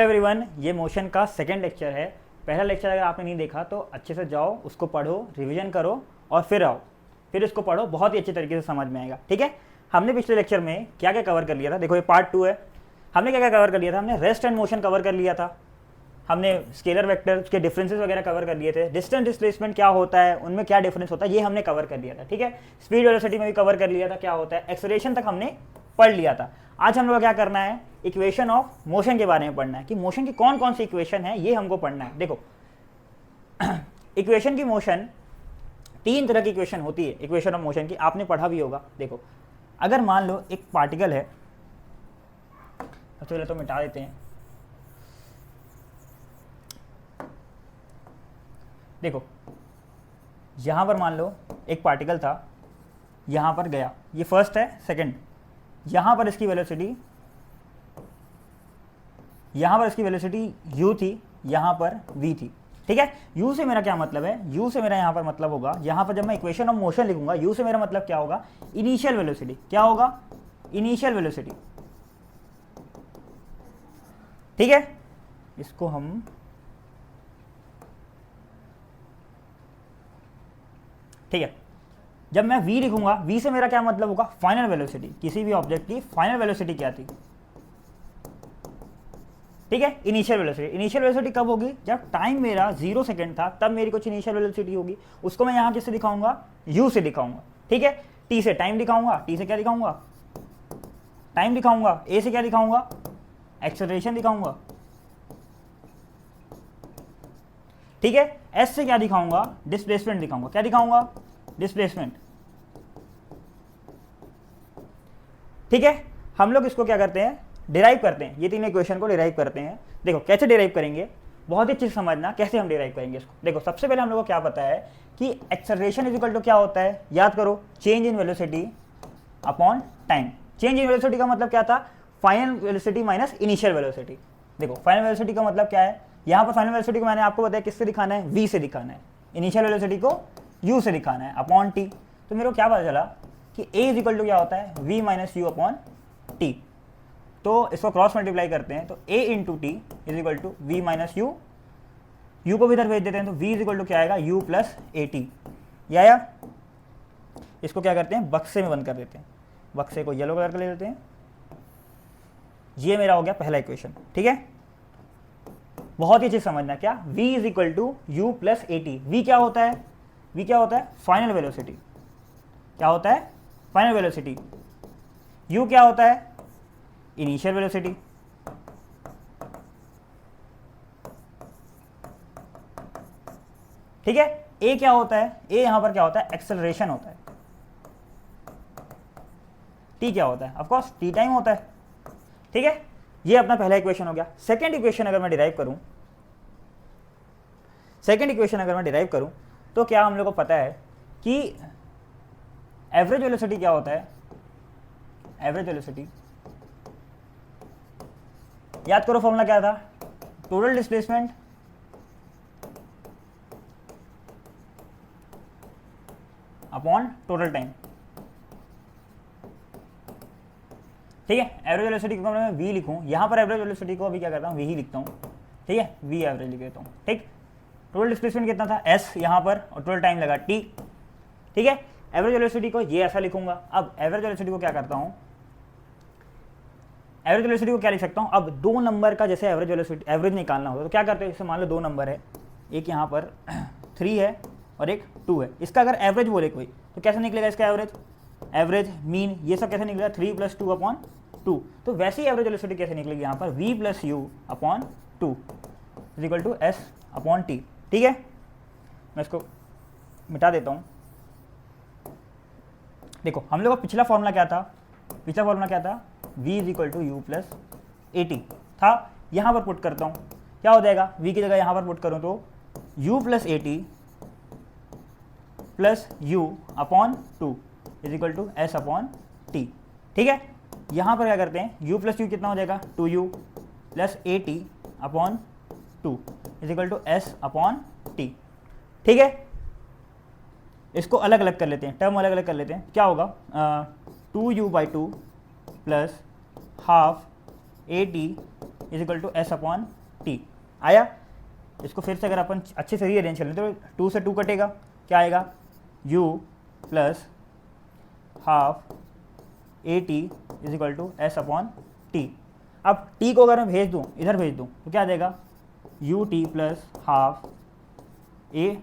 Everyone, ये motion का second lecture है। पहला लेक्चर अगर आपने नहीं देखा तो अच्छे से जाओ, उसको पढ़ो, रिवीजन करो और फिर आओ, फिर इसको पढ़ो, बहुत ही अच्छे तरीके से समझ में आएगा। ठीक है, हमने पिछले लेक्चर में क्या क्या कवर कर लिया था, देखो ये पार्ट 2 है। हमने क्या क्या कवर कर लिया था, हमने रेस्ट एंड मोशन कवर कर लिया था, हमने स्केलर वेक्टर के डिफरेंसेस वगैरह कवर कर लिए थे, डिस्टेंस डिस्प्लेसमेंट क्या होता है, उनमें क्या डिफरेंस होता है, ये हमने कवर कर लिया था। ठीक है, स्पीड वेलोसिटी में भी कवर कर लिया था क्या होता है, एक्सेलरेशन तक हमने पढ़ लिया था। आज हम लोग क्या करना है, इक्वेशन ऑफ मोशन के बारे में पढ़ना है कि मोशन की कौन कौन सी इक्वेशन है, ये हमको पढ़ना है। देखो इक्वेशन की मोशन, तीन तरह की इक्वेशन होती है इक्वेशन ऑफ मोशन की, आपने पढ़ा भी होगा। देखो अगर मान लो एक पार्टिकल है, सबसे पहले तो मिटा देते हैं। देखो यहां पर मान लो एक पार्टिकल था, यहां पर गया, ये फर्स्ट है, सेकंड, यहां पर इसकी वेलोसिटी u थी, यहां पर v थी। ठीक है, u से मेरा क्या मतलब है, u से मेरा यहां पर मतलब होगा, यहां पर जब मैं इक्वेशन ऑफ मोशन लिखूंगा u से मेरा मतलब क्या होगा, इनिशियल वेलोसिटी। क्या होगा, इनिशियल वेलोसिटी। ठीक है, इसको हम ठीक है, जब मैं v लिखूंगा, v से मेरा क्या मतलब होगा, फाइनल वेलोसिटी। किसी भी ऑब्जेक्ट की फाइनल वेलोसिटी क्या थी, ठीक है, इनिशियल वेलोसिटी। इनिशियल वेलोसिटी कब होगी, जब टाइम मेरा 0 सेकंड था, तब मेरी कुछ इनिशियल वेलोसिटी होगी। उसको मैं यहां किससे दिखाऊंगा, u से दिखाऊंगा। ठीक है, t से टाइम दिखाऊंगा, t से क्या दिखाऊंगा, टाइम दिखाऊंगा, a से क्या दिखाऊंगा, एक्सेलरेशन दिखाऊंगा। ठीक है, s से क्या दिखाऊंगा, डिस्प्लेसमेंट दिखाऊंगा। क्या दिखाऊंगा, डिस्प्लेसमेंट। ठीक है, हम लोग इसको क्या करते हैं, डिराइव करते हैं, ये तीन इक्वेशन को डिराइव करते हैं। देखो कैसे डिराइव करेंगे, बहुत ही अच्छे से समझना कैसे हम डिराइव करेंगे इसको। देखो सबसे पहले हम लोग को क्या पता है कि एक्सेलरेशन इज इक्वल टू क्या होता है, याद करो, change in velocity upon time. Change in velocity का मतलब क्या था, final velocity minus initial velocity. देखो फाइनल वेलोसिटी का मतलब क्या है, यहाँ पर फाइनल वेलोसिटी को मैंने आपको बताया किससे दिखाना है, v से दिखाना है, इनिशियल वेलोसिटी को u से दिखाना है, अपॉन t। तो मेरे को क्या पता चला कि a इज इक्वल टू क्या होता है, v minus u upon t. तो इसको क्रॉस मल्टीप्लाई करते हैं तो a into t is equal to v minus u, u को भी इधर भेज देते हैं तो v इज इक्वल टू क्या आएगा, u प्लस ए टी। या इसको क्या करते हैं, बक्से में बंद कर देते हैं, बक्से को येलो कलर का ले लेते हैं। ये मेरा हो गया पहला इक्वेशन। ठीक है, बहुत ही अच्छे समझना क्या, v is equal to u plus a t. V क्या होता है, v क्या होता है, फाइनल वेलोसिटी। क्या होता है, फाइनल वेलोसिटी। u क्या होता है, इनिशियल वेलोसिटी। ठीक है, a क्या होता है, a यहां पर क्या होता है, एक्सेलरेशन होता है। t क्या होता है, ऑफ कोर्स t टाइम होता है। ठीक है, ये अपना पहला इक्वेशन हो गया। सेकंड इक्वेशन अगर मैं डिराइव करूं, तो क्या हम लोग को पता है कि एवरेज वेलोसिटी क्या होता है, एवरेज वेलोसिटी, याद करो फॉर्मूला क्या था, total displacement upon total time. ठीक है, एवरेज वेलोसिटी को मैं v लिखूं, यहां पर एवरेज वेलोसिटी को अभी क्या करता हूं, v ही लिखता हूं। ठीक है, v एवरेज लिख देता हूं। ठीक, टोटल डिस्प्लेसमेंट कितना था, s यहां पर, और टोटल टाइम लगा t। ठीक है, एवरेज वेलोसिटी को ये ऐसा लिखूंगा। अब एवरेज वेलोसिटी को क्या करता हूं, एवरेज वेलोसिटी को क्या लिख सकता हूं, अब दो नंबर का जैसे एवरेज वेलोसिटी, एवरेज निकालना होगा तो क्या करते हैं, जैसे मान लो दो नंबर है, एक यहाँ पर 3 है और एक 2 है, इसका अगर एवरेज बोले कोई तो कैसे निकलेगा इसका एवरेज, एवरेज, मीन, ये सब कैसे निकलेगा, 3 प्लस 2 अपॉन 2। तो वैसे ही एवरेज वेलोसिटी कैसे निकलेगी यहाँ पर, v plus u upon 2 is equal to s upon t. ठीक है, मैं इसको मिटा देता हूँ। देखो हम लोग का पिछला फॉर्मूला क्या था, v is equal to u plus a t था। यहाँ पर पुट करता हूँ, क्या हो जाएगा, v की जगह यहाँ पर पुट करूँ तो u plus a t plus u upon 2 is equal to s upon t. ठीक है, यहाँ पर क्या करते हैं, u प्लस यू कितना हो जाएगा, 2u plus a t upon 2 is equal to s upon t. ठीक है, इसको अलग अलग कर लेते हैं, टर्म अलग अलग कर लेते हैं। क्या होगा, 2u by 2 plus half a t is equal to s upon t. आया? इसको फिर से अगर अपन अच्छे से रीअरेंज कर लें तो 2 से 2 कटेगा, क्या आएगा? u plus half a t is equal to s upon t. अब t को अगर मैं भेज दूँ, इधर भेज दूँ, तो क्या आ जाएगा? You t plus half a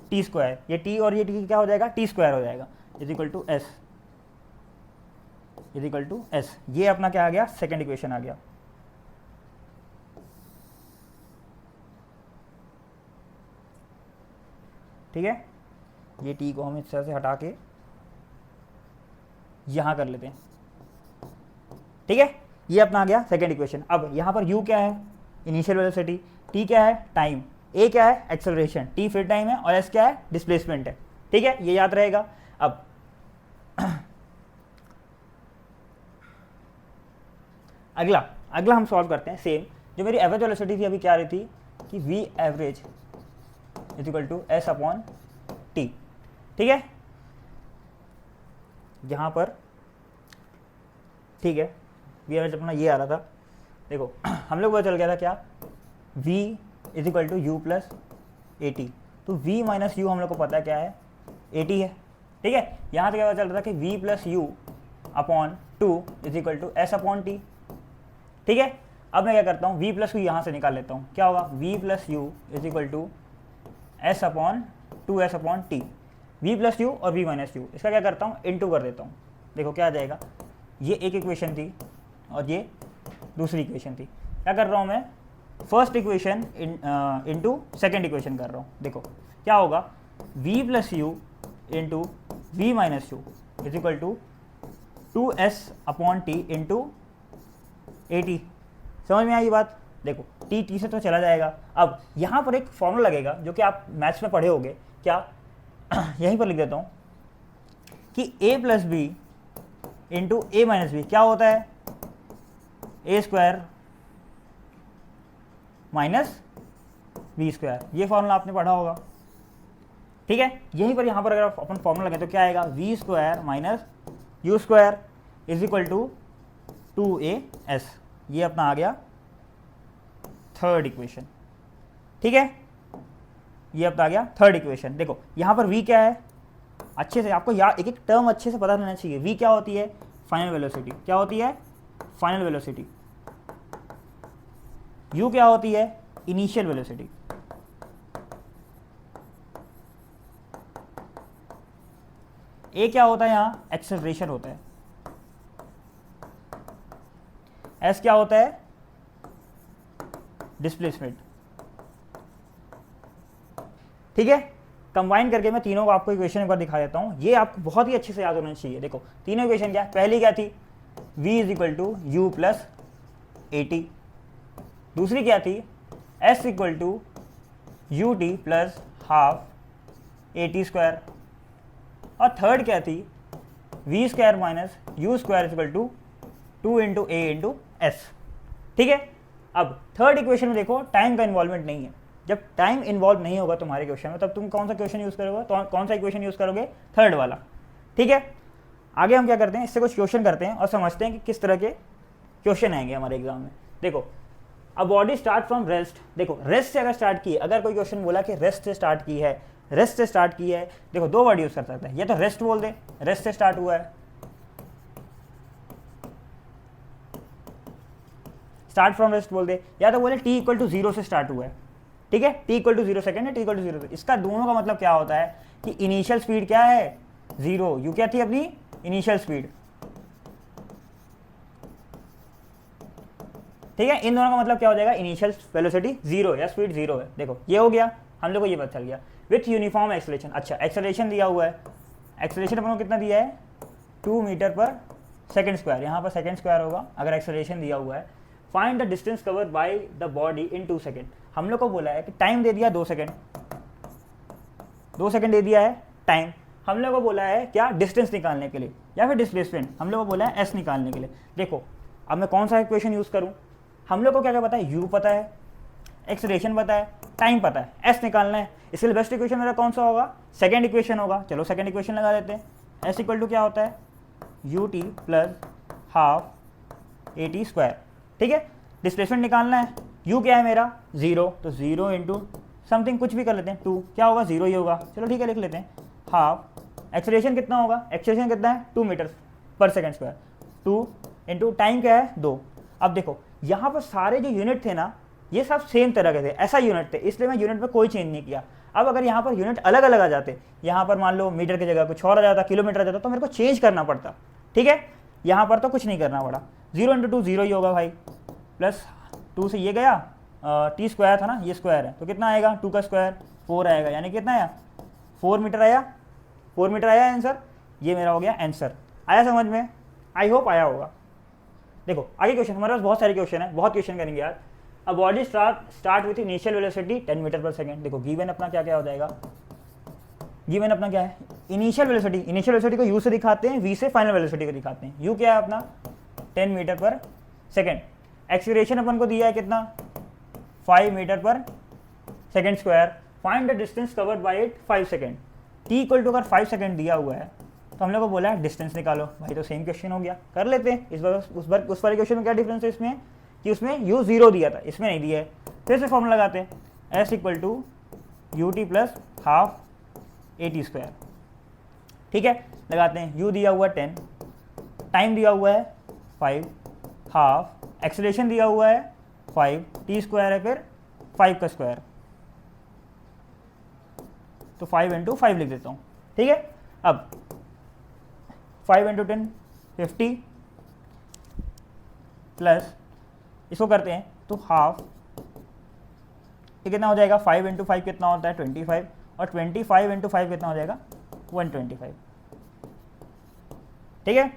t square, ये t और ये t क्या हो जाएगा? टी स्क्वायर हो जाएगा, is equal to s, is equal to s. ये अपना क्या आ गया? सेकेंड इक्वेशन आ गया। ठीक है, ये t को हम इस तरह से हटा के यहां कर लेते हैं। ठीक है, ये अपना आ गया सेकेंड इक्वेशन। अब यहां पर u क्या है? इनिशियल वेलोसिटी, t क्या है? टाइम, a क्या है? एक्सेलरेशन, t फिर टाइम है, और s क्या है? डिस्प्लेसमेंट है। ठीक है, ये याद रहेगा। अब अगला हम सॉल्व करते हैं सेम। जो मेरी एवरेज वेलोसिटी थी अभी क्या आ रही थी कि v average is equal to s upon t. ठीक है, यहाँ पर ठीक है v एवरेज अपना ये आ रहा था। देखो हम लोग पता चल गया था क्या? v is equal to u plus a t. तो v माइनस यू हम लोग को पता है क्या है? ए टी है। ठीक है, यहाँ से क्या पता चल रहा था कि v plus u upon 2 is equal to s upon t. ठीक है, अब मैं क्या करता हूँ? v प्लस यू यहाँ से निकाल लेता हूँ। क्या होगा? v plus u is equal to s upon 2s upon t. v plus u और v माइनस यू, इसका क्या करता हूँ? इनटू कर देता हूँ। देखो क्या आ जाएगा? ये एक इक्वेशन थी और ये दूसरी इक्वेशन थी। क्या कर रहा हूँ मैं? First equation into second equation कर रहा हूँ। देखो क्या होगा? v plus u into v minus u is equal to 2s upon t into a t. समझ में आई बात? देखो टी से तो चला जाएगा। अब यहाँ पर एक फॉर्मूला लगेगा जो कि आप मैथ्स में पढ़े होंगे। क्या? यहीं पर लिख देता हूँ कि a plus b into a minus b क्या होता है? A square minus b square. ये फॉर्मूला आपने पढ़ा होगा। ठीक है, यहीं पर यहाँ पर अगर अपन फॉर्मूला लगाए तो क्या आएगा? V square minus u square is equal to 2as। ये अपना आ गया थर्ड इक्वेशन। ठीक है, ये अपना आ गया थर्ड इक्वेशन। देखो यहाँ पर v क्या है? अच्छे से आपको याद, एक एक टर्म अच्छे से पता रहना चाहिए। v क्या होती है? Final velocity. क्या होती है? Final velocity. u क्या होती है? Initial velocity. a क्या होता है? यहाँ एक्सेलरेशन होता है। s क्या होता है? डिस्प्लेसमेंट। ठीक है, कंबाइन करके मैं तीनों को आपको इक्वेशन एक बार दिखा देता हूं। ये आपको बहुत ही अच्छे से याद होना चाहिए। देखो तीनों इक्वेशन क्या? पहली क्या थी? v is equal to u plus a t. दूसरी क्या थी? s equal to u t plus half a t square. और थर्ड क्या थी? v square minus u square equal to 2 into a into s. ठीक है, अब थर्ड इक्वेशन में देखो टाइम का इन्वॉल्वमेंट नहीं है। जब टाइम इन्वॉल्व नहीं होगा तुम्हारे क्वेश्चन में, तब तुम कौन सा क्वेश्चन यूज करोगे? तो कौन सा इक्वेशन यूज करोगे? थर्ड वाला। ठीक है, आगे हम क्या करते हैं? इससे कुछ क्वेश्चन करते हैं और समझते हैं कि किस तरह के क्वेश्चन आएंगे हमारे एग्जाम में। देखो, अ बॉडी स्टार्ट फ्रॉम रेस्ट। देखो रेस्ट से अगर स्टार्ट की है, अगर कोई क्वेश्चन बोला कि रेस्ट से स्टार्ट की है, रेस्ट से स्टार्ट की है, देखो दो वर्ड यूज कर सकता है। या तो रेस्ट बोल दे, रेस्ट से स्टार्ट हुआ है, स्टार्ट फ्रॉम रेस्ट बोल दे, या तो बोले t इक्वल टू 0 से स्टार्ट हुआ है। ठीक है, t इक्वल टू 0 सेकेंड है, t इक्वल टू 0। इसका दोनों का मतलब क्या होता है कि इनिशियल स्पीड क्या है? 0। यू क्या थी अपनी इनिशियल स्पीड। ठीक है, इन दोनों का मतलब क्या हो जाएगा? इनिशियल वेलोसिटी 0 या स्पीड 0 है। देखो ये हो गया, हम लोग को ये पता चल गया। With uniform acceleration. अच्छा, एक्सेलरेशन दिया हुआ है। एक्सेलरेशन अपन को कितना दिया है? 2 मीटर पर सेकेंड स्क्वायर। यहाँ पर सेकेंड स्क्वायर होगा अगर एक्सेलरेशन दिया हुआ है। Find the distance covered by the body in 2 second. हम लोग को बोला है कि टाइम दे दिया 2 सेकेंड, 2 सेकेंड दे दिया है टाइम। हम लोग को बोला है क्या? डिस्टेंस निकालने के लिए या फिर डिस्प्लेसमेंट। हम लोग को बोला है एस निकालने के लिए। देखो अब मैं कौन सा इक्वेशन यूज करूं? हम लोग को क्या क्या पता है? यू पता है, एक्सेलरेशन पता है, टाइम पता है, एस निकालना है। इसके लिए बेस्ट इक्वेशन मेरा कौन सा होगा? सेकेंड इक्वेशन होगा। चलो सेकेंड इक्वेशन लगा देते हैं। एस इक्वल टू क्या होता है? U t plus half a t square. ठीक है, डिस्प्लेसमेंट निकालना है, u क्या है मेरा 0, तो 0 इंटू समथिंग कुछ भी कर लेते हैं 2, क्या होगा 0 ही होगा, चलो ठीक है लिख लेते हैं हाफ। एक्सेलरेशन कितना होगा, एक्सेलरेशन कितना है 2 metre per second square, 2 into time क्या है 2। अब देखो यहाँ पर सारे जो यूनिट थे ना ये सब सेम तरह के थे, ऐसा यूनिट थे, इसलिए मैं यूनिट में कोई चेंज नहीं किया। अब अगर यहाँ पर यूनिट अलग अलग आ जाते, यहाँ पर मान लो मीटर की जगह कुछ और आ जाता, किलोमीटर आ जाता, तो मेरे को चेंज करना पड़ता, ठीक है। यहाँ पर तो कुछ नहीं करना पड़ा, 0 इंटू 2 0 ही होगा भाई, प्लस 2 से ये गया, टी स्क्वायर था ना, ये स्क्वायर है तो कितना आएगा 2 का स्क्वायर 4 आएगा, यानी कितना आया 4 मीटर आया, 4 मीटर आया आंसर। ये मेरा हो गया आंसर। आया समझ में, आई होप आया होगा। देखो आगे क्वेश्चन, हमारे पास बहुत सारे क्वेश्चन है, बहुत क्वेश्चन करेंगे यार। A body start with initial velocity 10 metre per second. देखो गिवन अपना क्या क्या हो जाएगा, गिवन अपना क्या है इनिशियल वेलोसिटी, इनिशियल वेलोसिटी को u से दिखाते हैं, v से फाइनल वेलोसिटी को दिखाते हैं। u क्या है अपना 10 मीटर पर सेकंड। एक्सीलरेशन अपन को दिया है कितना 5 metre per second square. Find the distance covered by it 5 second. t equal to अगर 5 सेकंड दिया हुआ है तो हम लोग को बोला है डिस्टेंस निकालो, भाई तो सेम क्वेश्चन हो गया, कर लेते हैं। इस बार उस वाले क्वेश्चन में क्या डिफरेंस है इसमें कि उसमें u 0 दिया था, इसमें नहीं दिया है। फिर से फॉर्मूला लगाते हैं, s equal to u t plus half a t square, ठीक है। लगाते हैं, u दिया हुआ 10, टाइम दिया हुआ है 5, हाफ, एक्सेलरेशन दिया हुआ है 5, टी स्क्वायर है फिर 5 का स्क्वायर, तो 5 इंटू 5 लिख देता हूँ, ठीक है। अब 5 इंटू 10 50 प्लस इसको करते हैं तो हाफ, ये कितना हो जाएगा 5 इंटू 5 कितना होता है 25, और 25 इंटू 5 कितना हो जाएगा 125, ठीक है।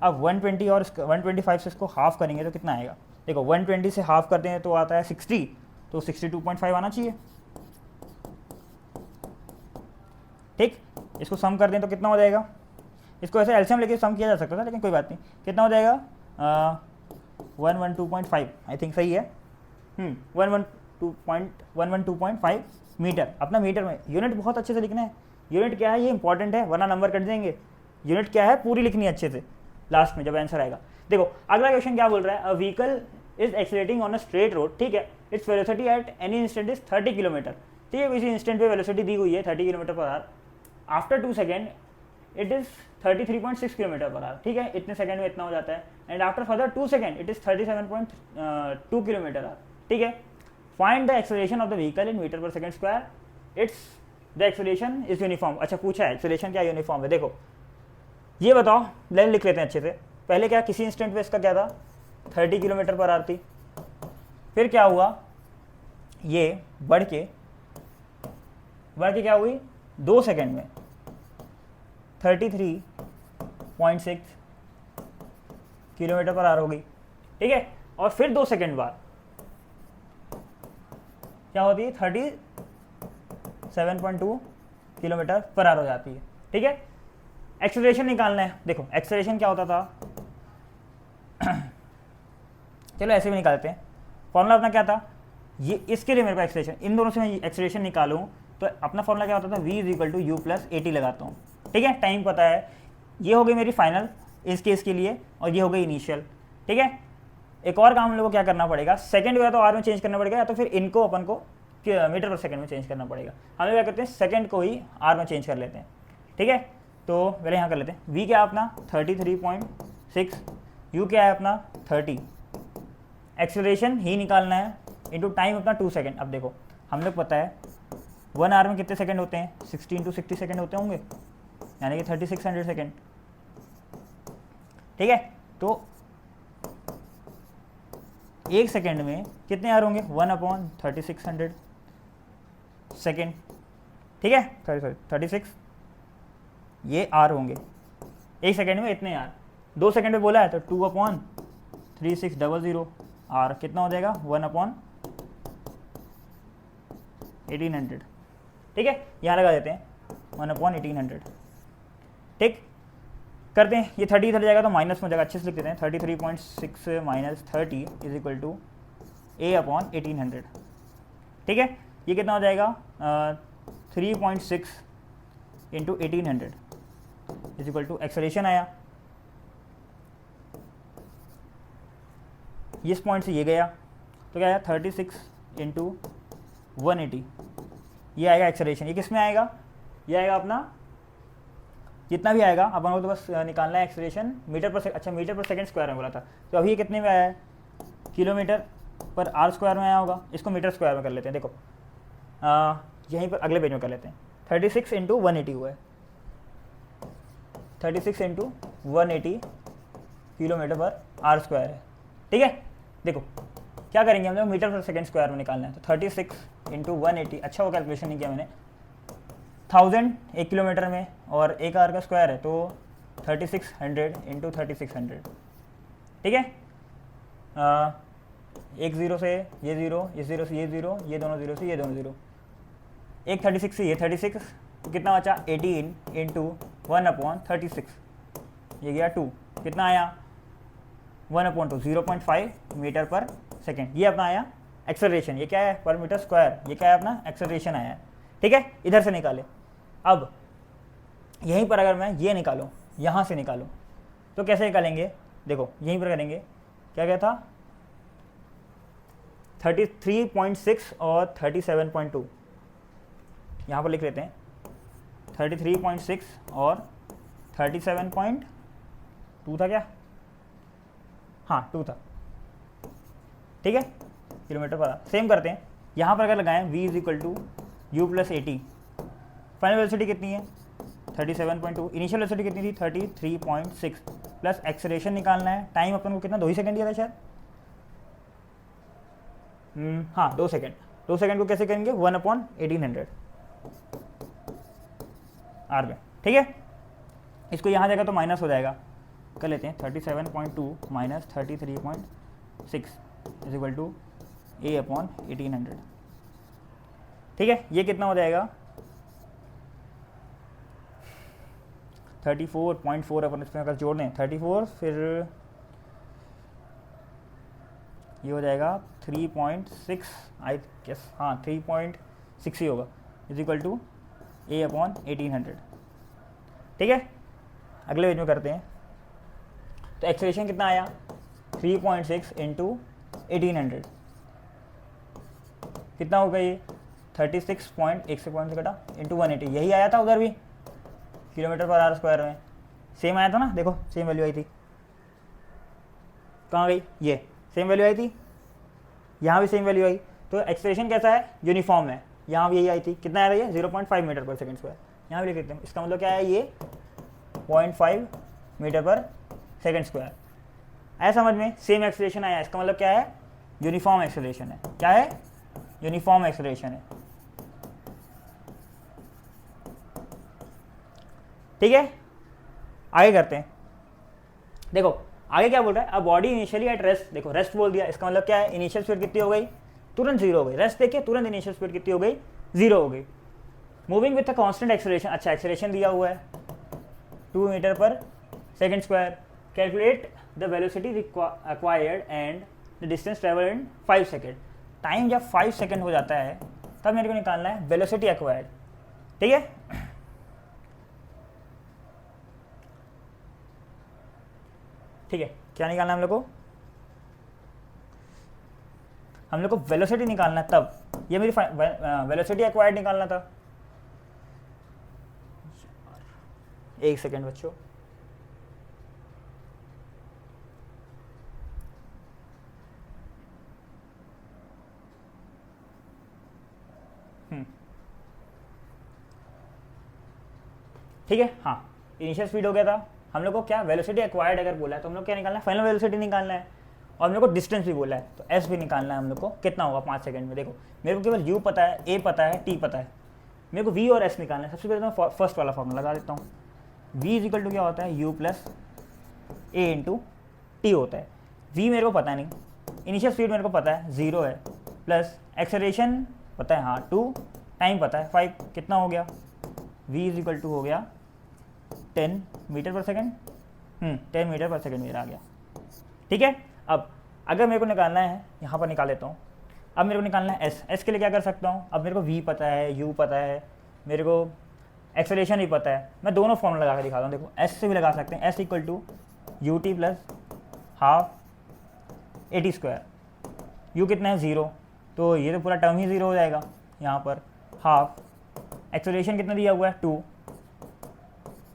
अब 120 और 125 से इसको हाफ करेंगे तो कितना आएगा, देखो 120 से हाफ करते हैं तो आता है 60, तो 62.5 आना चाहिए, ठीक। इसको सम कर दें तो कितना हो जाएगा, इसको ऐसे एलसीएम लेके सम किया जा सकता था लेकिन कोई बात नहीं, कितना हो जाएगा 112.5 आई थिंक सही है, 112.5 मीटर। अपना मीटर में यूनिट बहुत अच्छे से लिखना है, यूनिट क्या है ये इंपॉर्टेंट है वरना नंबर कट जाएंगे। यूनिट क्या है पूरी लिखनी है अच्छे से लास्ट में जब आंसर आएगा। देखो अगला क्वेश्चन क्या बोल रहा है, a vehicle is accelerating on a straight road, ठीक है, its velocity at any instant is 30 kilometre, ठीक है। किसी इंस्टेंट पे वेलोसिटी दी हुई है 30 kilometre per hour, after 2 second it is 33.6 kilometre per hour, ठीक है, इतने सेकंड में इतना हो जाता है, and after further 2 second it is 37.2 kilometre hour, ठीक है। Find the acceleration of the vehicle in metre per second square, it's the acceleration is uniform. अच्छा पूछा है एक्सेलरेशन क्या यूनिफॉर्म है, देखो ये बताओ, लाइन लिख लेते हैं अच्छे से। पहले क्या किसी इंस्टेंट पे इसका क्या था 30 किलोमीटर पर आवर थी, फिर क्या हुआ ये बढ़ के क्या हुई 2 सेकेंड में 33.6 किलोमीटर पर आवर हो गई, ठीक है। और फिर 2 सेकेंड बाद क्या होती है 37.2 किलोमीटर पर आवर हो जाती है, ठीक है। एक्सेलरेशन निकालना है, देखो एक्सेलरेशन क्या होता था चलो ऐसे भी निकालते हैं। फॉर्मूला अपना क्या था, ये इसके लिए मेरे को एक्सेलरेशन, इन दोनों से मैं एक्सेलरेशन निकालूं तो अपना फॉर्मूला क्या होता था, v is equal to u plus a t लगाता हूँ, ठीक है। टाइम पता है, ये हो गई मेरी फाइनल इस केस के लिए, और ये हो गई इनिशियल, ठीक है। एक और काम हम लोग को क्या करना पड़ेगा, सेकंड या तो आर में चेंज करना पड़ेगा, या तो फिर इनको अपन को मीटर पर सेकंड में चेंज करना पड़ेगा। हम लोग क्या करते हैं सेकंड को ही आर में चेंज कर लेते हैं, ठीक है। तो पहले यहाँ कर लेते हैं, v क्या है अपना 33.6, u क्या है अपना 30, एक्सेलरेशन ही निकालना है, इंटू टाइम अपना 2 सेकेंड। अब देखो हम लोग पता है 1 आवर में कितने सेकंड होते हैं, 60 इंटू 60 सेकेंड होते होंगे, यानी कि 3600 सेकेंड, ठीक है। तो 1 सेकेंड में कितने आवर होंगे 1/3600 सेकेंड, ठीक है, 36 ये आर होंगे, 1 सेकेंड में इतने आर, 2 सेकेंड में बोला है तो 2/3600 आर कितना हो जाएगा 1/1800, ठीक है। यहाँ लगा देते हैं 1/1800, ठीक। करते हैं, ये 30 इधर जाएगा तो माइनस में जाएगा, अच्छे से लिख देते हैं 33.6 minus 30 is equal to a/1800, ठीक है। ये कितना हो जाएगा 3.6 into 1800 is equal to acceleration आया इस पॉइंट से ये गया तो क्या आया 36 इंटू 180, ये आएगा एक्सेलरेशन। ये किस में आएगा, ये आएगा अपना जितना भी आएगा अपन को तो बस निकालना है एक्सेलरेशन मीटर पर सेकंड। अच्छा मीटर पर सेकंड स्क्वायर में बोला था, तो अभी ये कितने में आया है, किलोमीटर पर आर स्क्वायर में आया होगा। इसको मीटर स्क्वायर में कर लेते हैं। देखो यहीं पर अगले पेज में कर लेते हैं। 36 इंटू 180 हुआ है, 36 इंटू 180 किलोमीटर पर आर स्क्वायर है। ठीक है, देखो क्या करेंगे हम लोग, मीटर पर सेकंड स्क्वायर में निकालना है। तो 36 इंटू 180, अच्छा वो कैलकुलेशन नहीं किया मैंने, 1000 एक किलोमीटर में और एक आर का स्क्वायर है, तो 3600 इंटू 3600। ठीक है, एक ज़ीरो से ये ज़ीरो, इस ज़ीरो से ये ज़ीरो, ये दोनों ज़ीरो से ये दोनों ज़ीरो, एक 36 से ये 36, तो कितना बचा 18 इंटू 1/36, ये गया 2, कितना आया 1/2, 0.5 मीटर पर सेकेंड। ये अपना आया एक्सेलरेशन। ये क्या है, पर मीटर स्क्वायर, ये क्या है अपना एक्सेलरेशन आया है। ठीक है, इधर से निकाले। अब यहीं पर अगर मैं ये निकालूँ, यहाँ से निकालूँ, तो कैसे निकालेंगे, देखो यहीं पर करेंगे। क्या क्या था, 33.6 और 37.2, यहाँ पर लिख लेते हैं 33.6 और 37.2 था क्या, हाँ 2 था। ठीक है, किलोमीटर पर सेम करते हैं। यहाँ पर अगर लगाएं v is equal to u plus 80, final velocity कितनी है 37.2, इनिशियल वेलोसिटी कितनी थी 33.6, प्लस एक्सेलरेशन निकालना है। टाइम अपन को कितना 2 ही सेकंड दिया था शायद, हाँ 2 सेकंड। 2 सेकंड को कैसे करेंगे 1/1800 आर में। ठीक है, इसको यहाँ जाएगा तो माइनस हो जाएगा, कर लेते हैं 37.2 minus 33.6 is equal to A/1800। ठीक है, ये कितना हो जाएगा 34.4 अपन इसमें अगर जोड़ दें 34, फिर ये हो जाएगा 3.6 आई गेस, हाँ 3.6 ही होगा, इज इक्वल टू A/1800। ठीक है, अगले पेज में करते हैं। तो एक्सेलरेशन कितना आया 3.6 इंटू 1800, कितना होगा ये 36.1 से पॉइंट से कटा इंटू 180, यही आया था उधर भी किलोमीटर पर आर स्क्वायर में, सेम आया था ना। देखो सेम वैल्यू आई थी, कहाँ गई, ये सेम वैल्यू आई थी, यहाँ भी सेम वैल्यू आई। तो एक्सेलरेशन कैसा है, यूनिफॉर्म है। यहाँ भी यही आई थी, कितना आया था ये 0.5 मीटर पर सेकंड स्क्वायर, यहाँ भी लिख देते हैं। इसका मतलब क्या है, ये 0.5 मीटर पर सेकंड स्क्वायर। ऐसा समझ में, सेम एक्सेलरेशन आया, इसका मतलब क्या है, यूनिफॉर्म एक्सेलरेशन है। क्या है, यूनिफॉर्म एक्सेलरेशन है। ठीक है, आगे करते हैं। देखो आगे क्या बोल रहा है, अ बॉडी इनिशियली एट रेस्ट, देखो रेस्ट बोल दिया, इसका मतलब क्या है, इनिशियल स्पीड कितनी हो गई, तुरंत 0 हो गई। रेस्ट देखिए, तुरंत इनिशियल स्पीड कितनी हो गई, 0 हो गई। Moving with a constant acceleration, अच्छा एक्सेलरेशन दिया हुआ है 2 metre per second square. Calculate the velocity acquired and the distance travel in 5 second. Time जब 5 सेकेंड हो जाता है तब मेरे को निकालना है वेलोसिटी एक्वायर्ड। ठीक है, ठीक है, क्या निकालना है हम लोग को वेलोसिटी निकालना है। तब ये मेरी वेलोसिटी एक्वायर्ड निकालना था। एक सेकेंड बच्चों, ठीक है, हाँ इनिशियल स्पीड हो गया था। हम लोग को क्या वेलोसिटी एक्वायर्ड अगर बोला है तो हम लोग क्या निकालना है, फाइनल वेलोसिटी निकालना है। और हम लोग को डिस्टेंस भी बोला है, तो एस भी निकालना है हम लोग को। कितना होगा 5 सेकंड में। देखो मेरे को केवल यू पता है, ए पता है, टी पता है, मेरे को वी और एस निकालना है। सबसे पहले तो मैं फर्स्ट वाला फॉर्मूला लगा देता हूँ। वी इज इक्वल टू क्या होता है, you plus a into T होता है। वी मेरे को पता नहीं, इनिशियल स्पीड मेरे को पता है 0 है, प्लस एक्सेलरेशन पता है हाँ 2, टाइम पता है 5, कितना हो गया, वी इज इक्वल टू हो गया 10 metre per second. 10 metre per second मेरा आ गया। ठीक है, अब अगर मेरे को निकालना है, यहाँ पर निकाल लेता हूँ। अब मेरे को निकालना है एस। एस के लिए क्या कर सकता हूँ, अब मेरे को वी पता है, यू पता है, मेरे को एक्सेलरेशन भी पता है। मैं दोनों फॉर्मूला लगा के दिखाता हूँ। देखो एस से भी लगा सकते हैं, s equal to u t plus half 80 square, u कितना है 0, तो ये तो पूरा टर्म ही 0 हो जाएगा यहाँ पर। हाफ एक्सेलरेशन कितना दिया हुआ है 2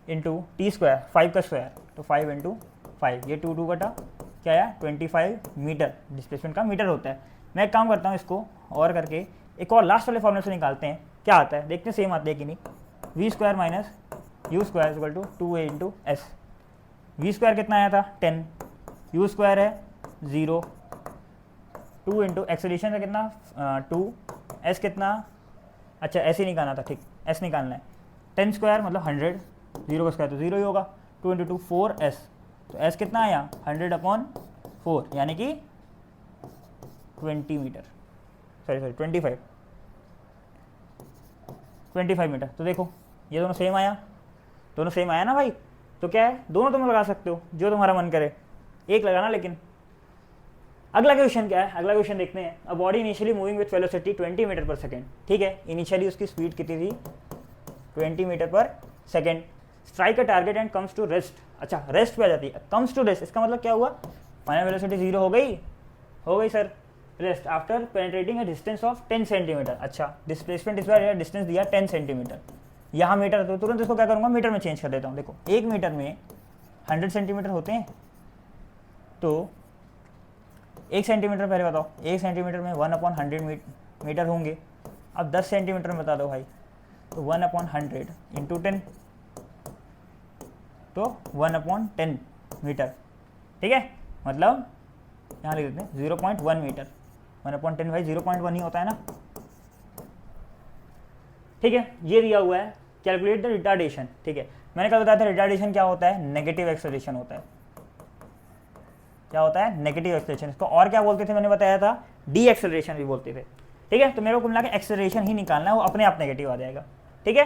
इंटू टी स्क्वायर 5 का स्क्वायर, तो 5 इंटू 5, ये 2 कटा क्या आया 25 मीटर, डिस्प्लेसमेंट का मीटर होता है। मैं एक काम करता हूँ, इसको और करके एक और लास्ट वाले फॉर्मूले से निकालते हैं क्या आता है, देखते हैं सेम आते हैं कि नहीं। V square minus u square equal to 2a into s. V square कितना आया था 10, यू स्क्वायर है 0, 2 इंटू एक्सेलरेशन का कितना 2, एस कितना, अच्छा एस ही निकालना था, ठीक एस निकालना है। 10 स्क्वायर मतलब 100, 0 का स्क्वायर तो 0 ही होगा, 2 इंटू 2 4s, तो s कितना आया 100/4 यानी कि 20 मीटर, सॉरी 25 मीटर। तो देखो ये दोनों सेम आया, दोनों सेम आया ना भाई, तो क्या है दोनों तुम लगा सकते हो जो तुम्हारा मन करे, एक लगाना। लेकिन अगला क्वेश्चन क्या है, अगला क्वेश्चन देखते हैं। A body initially moving with velocity 20 metre per second, ठीक है, इनिशियली उसकी स्पीड कितनी थी 20 metre per second. Strike a target and comes to rest, अच्छा रेस्ट पे आ जाती है, कम्स टू रेस्ट इसका मतलब क्या हुआ, फाइनल वेलोसिटी 0 हो गई sir, rest after penetrating a distance of 10 centimetre. अच्छा डिस्प्लेसमेंट इस बार डिस्टेंस दिया 10 सेंटीमीटर, यहाँ मीटर, तो तुरंत इसको क्या करूँगा मीटर में चेंज कर देता हूँ। देखो 1 मीटर में 100 सेंटीमीटर होते हैं, तो 1 सेंटीमीटर पहले बताओ, 1 सेंटीमीटर में 1/100 मीटर होंगे। अब 10 सेंटीमीटर में बता दो भाई, तो 1/100 इंटू 10, तो 1/10 मीटर, ठीक है, मतलब यहाँ लिख देते हैं 0.1 मीटर, 1/10 भाई 0.1 ही होता है ना, ठीक है। ये दिया हुआ है, कैलकुलेट द रिटार्डेशन, ठीक है। मैंने कल बताया था रिटार्डेशन क्या होता है, नेगेटिव एक्सेलरेशन होता है। क्या होता है नेगेटिव एक्सेलरेशन, इसको और क्या बोलते थे मैंने बताया था, डी एक्सेलरेशन भी बोलते थे, ठीक है। तो मेरे को कुल मिला के एक्सेलरेशन ही निकालना है, वो अपने आप नेगेटिव आ जाएगा, ठीक है।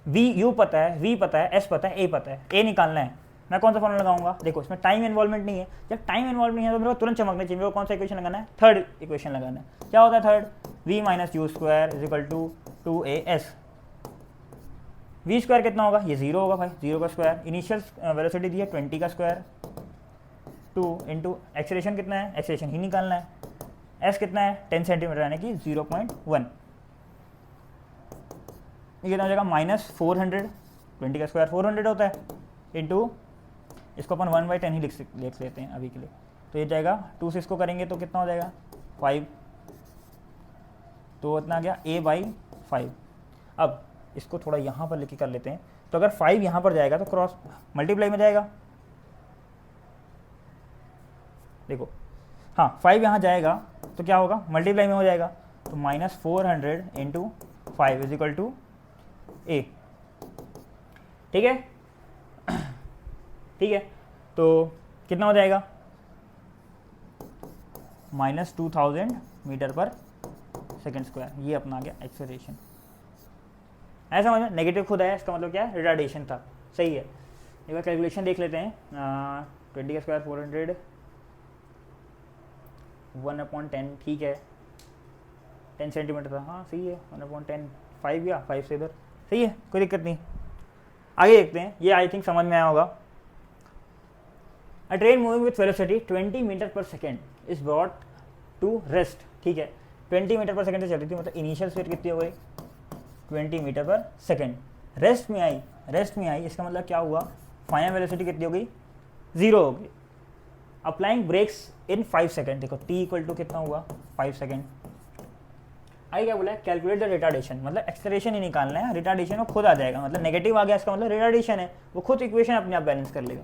वी यू पता है, वी पता है, एस पता है, ए पता है, ए निकालना है। मैं कौन सा फॉर्मूला लगाऊंगा, देखो इसमें टाइम इन्वॉल्वमेंट नहीं है, जब टाइम इन्वॉल्व नहीं है तो मेरे को तुरंत चमकना चाहिए, मेरे को कौन सा इक्वेशन लगाना है, थर्ड इक्वेशन लगाना है। क्या होता है third, v minus u square is equal to 2as। V square कितना होगा, ये 0 होगा भाई, 0 का स्क्वायर, इनिशियल वेलोसिटी दी है 20 का स्क्वायर, 2 इंटू एक्सेलरेशन कितना है, एक्सेलरेशन ही निकालना है, एस कितना है 10 सेंटीमीटर यानी कि 0.1, ये कितना हो जाएगा -400, 20 का स्क्वायर 400 होता है, इंटू इसको अपन 1/10 ही लिख लेते हैं अभी के लिए, तो ये जाएगा 2 से इसको करेंगे तो कितना हो जाएगा 5, तो इतना गया a/5। अब इसको थोड़ा यहाँ पर लेके कर लेते हैं, तो अगर 5 यहाँ पर जाएगा तो क्रॉस मल्टीप्लाई में जाएगा, देखो हाँ 5 यहाँ जाएगा तो क्या होगा मल्टीप्लाई में हो जाएगा, तो -400 into 5 is equal to a, ठीक है ठीक है। तो कितना हो जाएगा -2000 मीटर पर सेकेंड स्क्वायर, ये अपना आ गया एक्सेलरेशन। ऐसा समझ में, नेगेटिव खुद आया, इसका मतलब क्या है रिटार्डेशन था, सही है। एक बार कैलकुलेशन देख लेते हैं, 20 का स्क्वायर 400, 1/10, ठीक है, 10 सेंटीमीटर था, हाँ सही है, 1/10, 5 गया 5 से इधर, सही है, कोई दिक्कत नहीं। आगे देखते हैं, ये आई थिंक समझ में आया होगा। A train moving with velocity 20 metre per second is brought to rest, ठीक है, 20 मीटर पर सेकेंड से चल रही थी, मतलब इनिशियल स्पीड कितनी हो गई 20 मीटर पर सेकेंड, रेस्ट में आई, इसका मतलब क्या हुआ, फाइनल वेलोसिटी कितनी हो गई 0 हो गई। अप्लाइंग ब्रेक्स इन 5 सेकेंड, देखो t इक्वल टू कितना हुआ 5 सेकेंड। आगे क्या बोला है, कैलकुलेट द रिटार्डेशन, मतलब एक्सेलरेशन ही निकालना है, रिटार्डेशन वो खुद आ जाएगा, मतलब नेगेटिव आ गया इसका मतलब रिटार्डेशन है, वो खुद इक्वेशन अपने आप बैलेंस कर लेगा।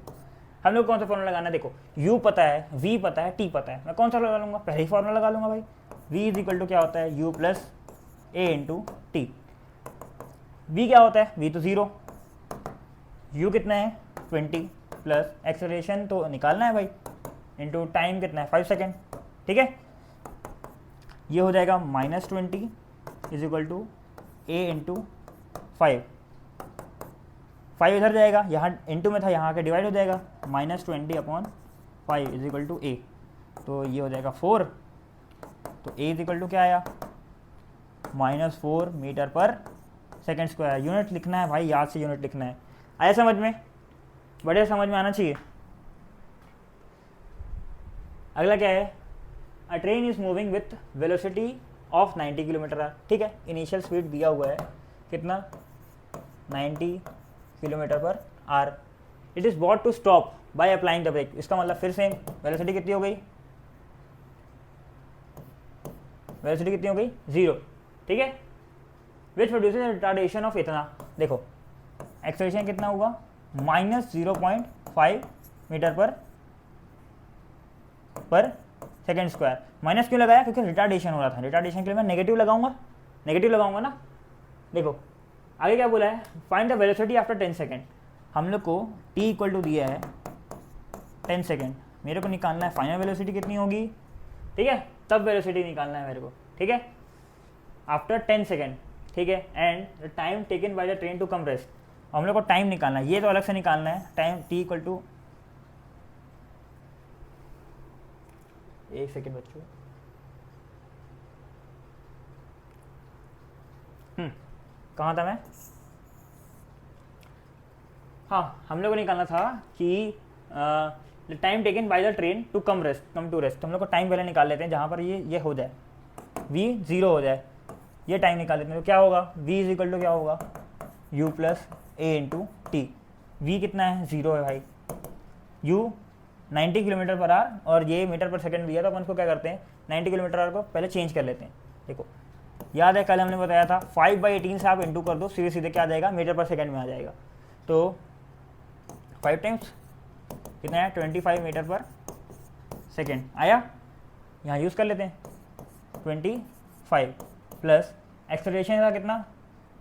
हम लोग कौन सा फॉर्मूला लगाना है, देखो u पता है, v पता है, t पता है, मैं कौन सा लगा लूँगा, पहले ही फॉर्मूला लगा लूँगा भाई, v इज इक्वल टू क्या होता है u plus a into T. v क्या होता है, v तो 0, u कितना है 20 प्लस एक्सेलरेशन तो निकालना है भाई, इंटू टाइम कितना है 5 सेकेंड, ठीक है। ये हो जाएगा -20 is equal to a into 5 इधर जाएगा, यहाँ इंटू में था, यहाँ के डिवाइड हो जाएगा, -20/5 इज इक्वल टू a, तो ये हो जाएगा 4, तो a इज इक्वल टू क्या आया -4 metre per second square. Unit लिखना है भाई, याद से यूनिट लिखना है, आया समझ में, बढ़िया समझ में आना चाहिए। अगला क्या है, a train is moving with velocity of 90 kilometre hour, ठीक है, इनिशियल स्पीड दिया हुआ है कितना 90 kilometre per hour, it is brought to stop by applying the brake, इसका मतलब फिर सेम वेलोसिटी कितनी हो गई, वेलोसिटी कितनी हो गई 0, ठीक है, विच प्रोड्यूसेस रिटार्डेशन ऑफ इतना, देखो एक्सेलरेशन कितना हुआ -0.5 metre per second square, minus क्यों लगाया, क्योंकि रिटार्डेशन हो रहा था, रिटार्डेशन के लिए मैं नेगेटिव लगाऊंगा ना, देखो आगे क्या बोला है, find the velocity after 10 second, हम लोग को t इक्वल टू दिया है 10 सेकेंड, मेरे को निकालना है फाइनल वेलोसिटी कितनी होगी, ठीक है, तब वेलोसिटी निकालना है मेरे को, ठीक है, आफ्टर 10 सेकेंड, ठीक है, and the time taken by the train to come rest, हम लोग को टाइम निकालना है, ये तो अलग से निकालना है, टाइम t इक्वल टू, एक सेकेंड बच्चों, कहाँ था मैं, हाँ, हम लोग को निकालना था कि time taken by the train to come to rest, हम लोग को टाइम पहले निकाल लेते हैं, जहाँ पर ये हो जाए v 0 हो जाए, ये टाइम निकाल लेते हैं, तो क्या होगा v इज इक्वल टू क्या होगा u plus a into T, v कितना है 0 है भाई, u 90 किलोमीटर पर आवर और ये मीटर पर सेकंड दिया, तो अपन को क्या करते हैं 90 किलोमीटर आवर को पहले चेंज कर लेते हैं, देखो याद है कल हमने बताया था 5/18 से आप इंटू कर दो, सीधे सीधे क्या आ जाएगा मीटर पर सेकंड में आ जाएगा, तो 5 टाइम्स कितना है 25 मीटर पर सेकेंड आया, यहाँ यूज़ कर लेते हैं 25 प्लस एक्सेलरेशन था कितना,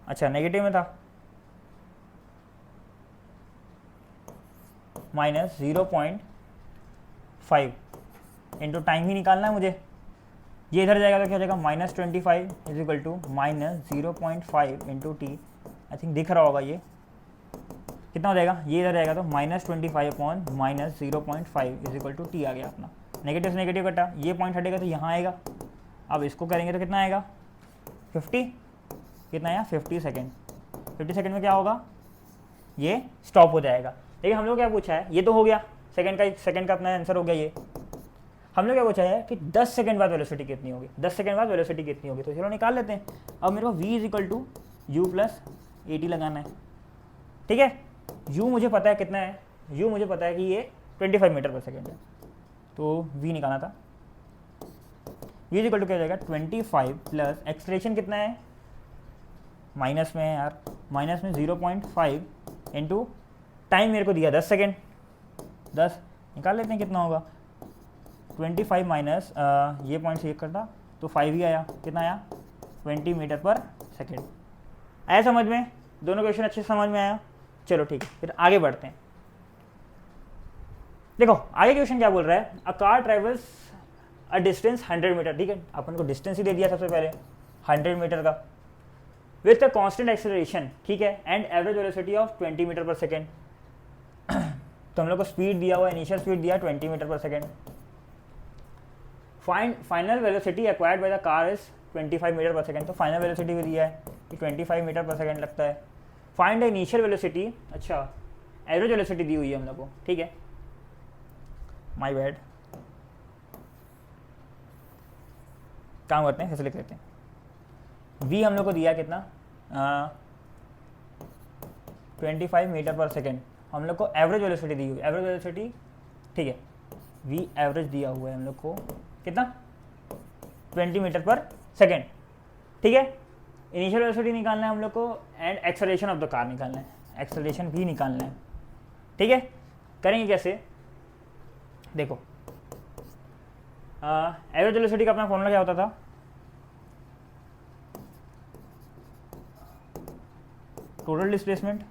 अच्छा नेगेटिव में था -0.5 इंटू टाइम ही निकालना है मुझे, ये इधर जाएगा तो क्या हो जाएगा -25 is equal to -0.5 into t, I think दिख रहा होगा ये कितना हो जाएगा, ये इधर जाएगा तो -25 upon -0.5 is equal to t आ गया अपना, नेगेटिव से नेगेटिव कटा, ये पॉइंट हटेगा तो यहाँ आएगा, अब इसको करेंगे तो कितना आएगा 50, कितना आया 50 सेकेंड, 50 सेकेंड में क्या होगा ये स्टॉप हो जाएगा, देखिए हम लोग क्या पूछा है, ये तो हो गया सेकंड का अपना आंसर हो गया, ये हम लोग क्या पूछा है कि 10 सेकंड बाद वेलोसिटी कितनी होगी, 10 सेकंड बाद वेलोसिटी कितनी होगी, तो चलो निकाल लेते हैं, अब मेरे को v is equal to u plus a t लगाना है, ठीक है, u मुझे पता है कितना है, u मुझे पता है कि ये 25 मीटर पर सेकेंड है, तो v निकालना था, v इज इक्वल टू क्या हो जाएगा 25 प्लस एक्सलेरेशन कितना है माइनस में है यार, माइनस में 0.5 इंटू टाइम मेरे को दिया 10 सेकेंड, 10 निकाल लेते हैं कितना होगा 25 माइनस ये पॉइंट से एक करता तो 5 ही आया, कितना आया 20 मीटर पर सेकेंड, आया समझ में, दोनों क्वेश्चन अच्छे से समझ में आया, चलो ठीक है फिर आगे बढ़ते हैं, देखो आगे क्वेश्चन क्या बोल रहा है, a car travels a distance 100 metre, ठीक है, अपन को डिस्टेंस ही दे दिया सबसे पहले 100 मीटर का, विथ अ कांस्टेंट एक्सेलरेशन, ठीक है, and average velocity of 20 metre per second, तो हम लोग को स्पीड दिया हुआ, इनिशियल स्पीड दिया 20 metre per second, final velocity acquired by the car is 25 metre per second, तो फाइनल वेलोसिटी भी दिया है कि 25 मीटर पर सेकेंड लगता है, फाइंड द इनिशियल वेलोसिटी, अच्छा एवरेज वेलोसिटी दी हुई है हम लोग को, ठीक है, माय बैड, काम करते हैं, कैसे लिख लेते हैं, v हम लोग को दिया कितना 25 मीटर पर सेकेंड, हम लोग को एवरेज वेलोसिटी दी हुई, एवरेज वेलोसिटी, ठीक है, v एवरेज दिया हुआ है हम लोग को कितना 20 मीटर पर सेकेंड, ठीक है, इनिशियल वेलोसिटी निकालना है हम लोग को and acceleration of the car निकालना है, एक्सेलरेशन भी निकालना है, ठीक है, करेंगे कैसे, देखो एवरेज वेलोसिटी का अपना फॉर्मूला क्या होता था, total displacement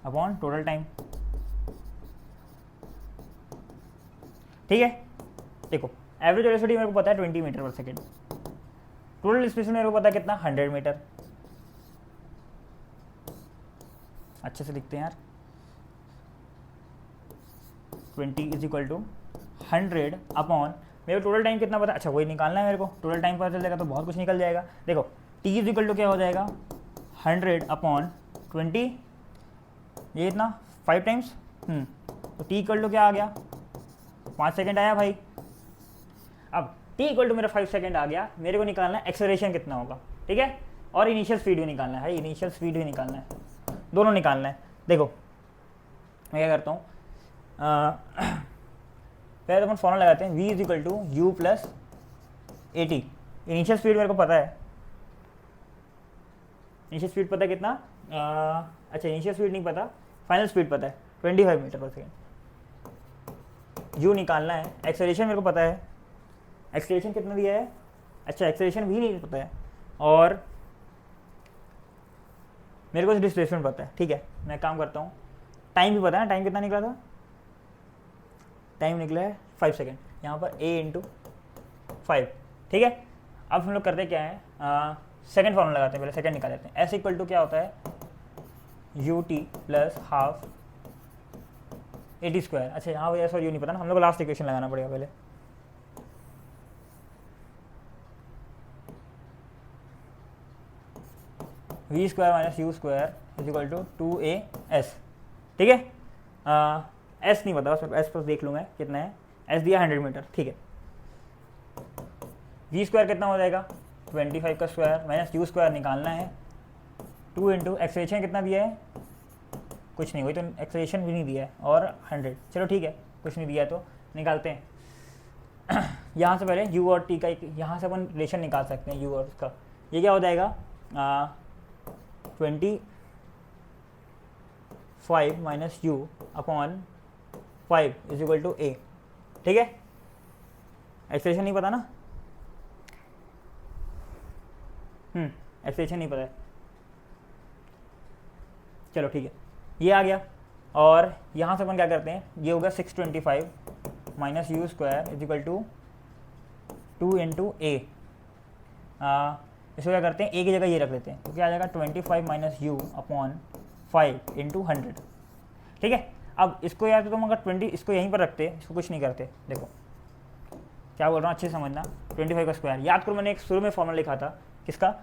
upon total time, ठीक है, देखो एवरेज वेलोसिटी मेरे को पता है 20 metre per second, total displacement मेरे को पता है कितना 100 मीटर, अच्छे से लिखते हैं यार, 20 इज इक्वल टू 100 अपॉन, मेरे को टोटल टाइम कितना पता है, अच्छा वही निकालना है मेरे को, टोटल टाइम पता चल जाएगा तो बहुत कुछ निकल जाएगा, देखो t इज इक्वल टू क्या हो जाएगा 100 अपॉन 20, ये इतना 5 टाइम्स, तो टी इक्वल टू क्या आ गया, 5 सेकेंड आया भाई। अब टी इक्वल टू मेरा 5 सेकेंड आ गया, मेरे को निकालना है एक्सेलरेशन कितना होगा, ठीक है, और इनिशियल स्पीड भी निकालना है, इनिशियल स्पीड भी निकालना है, दोनों निकालना है। देखो मैं क्या करता हूँ, पहले तो अपन फॉर्मूला लगाते हैं, v is equal to u plus a t. Initial speed मेरे को पता है, इनिशियल स्पीड पता है कितना, अच्छा इनिशियल स्पीड नहीं पता, फाइनल स्पीड पता है 25 मीटर पर सेकेंड। यू निकालना है, एक्सेलरेशन मेरे को पता है, एक्सेलरेशन कितना दिया है, अच्छा एक्सेलरेशन भी नहीं पता है, और मेरे को डिस्प्लेसमेंट पता है। ठीक है, मैं काम करता हूँ, टाइम भी पता है, टाइम कितना निकला था, टाइम निकला है 5 सेकेंड, यहाँ पर a इंटू 5। ठीक है, अब हम लोग करते क्या है, सेकंड फॉर्मूला लगाते हैं, पहले सेकंड निकाल लेते हैं। s इक्वल टू क्या होता है, u t plus half a t square. अच्छा यहाँ पर एस और यू नहीं पता ना, हम लोग को लास्ट इक्वेशन लगाना पड़ेगा पहले। V square minus u square is equal to 2as। ठीक है, एस नहीं पता, एस पर देख लूँगा कितना है, एस दिया 100 मीटर। ठीक है, वी स्क्वायर कितना हो जाएगा, 25 का स्क्वायर माइनस यू स्क्वायर निकालना है, 2 इंटू एक्सेलरेशन कितना दिया है, कुछ नहीं, वही तो एक्सेलरेशन भी नहीं दिया है, और 100। चलो ठीक है, कुछ नहीं दिया है तो निकालते हैं। यहाँ से पहले यू और टी का यहाँ से अपन रिलेशन निकाल सकते हैं, यू और उसका, ये क्या हो जाएगा, 25 minus u upon 5 is equal to a. ठीक है, एक्सेलरेशन नहीं पता ना, एक्सेलरेशन नहीं पता है, चलो ठीक है, ये आ गया। और यहाँ से अपन क्या करते हैं, ये होगा 625 minus u square is equal to 2 into a. इसको क्या करते हैं, ए की जगह ये रख लेते हैं, तो क्या आ जाएगा 25 माइनस यू अपॉन 5 इंटू 100। ठीक है, अब इसको यार तुम अगर 20 इसको यहीं पर रखते, इसको कुछ नहीं करते, देखो क्या बोल रहा हूँ अच्छे से समझना, 25 का स्क्वायर याद करो, मैंने एक शुरू में फॉर्मूला लिखा था किसका,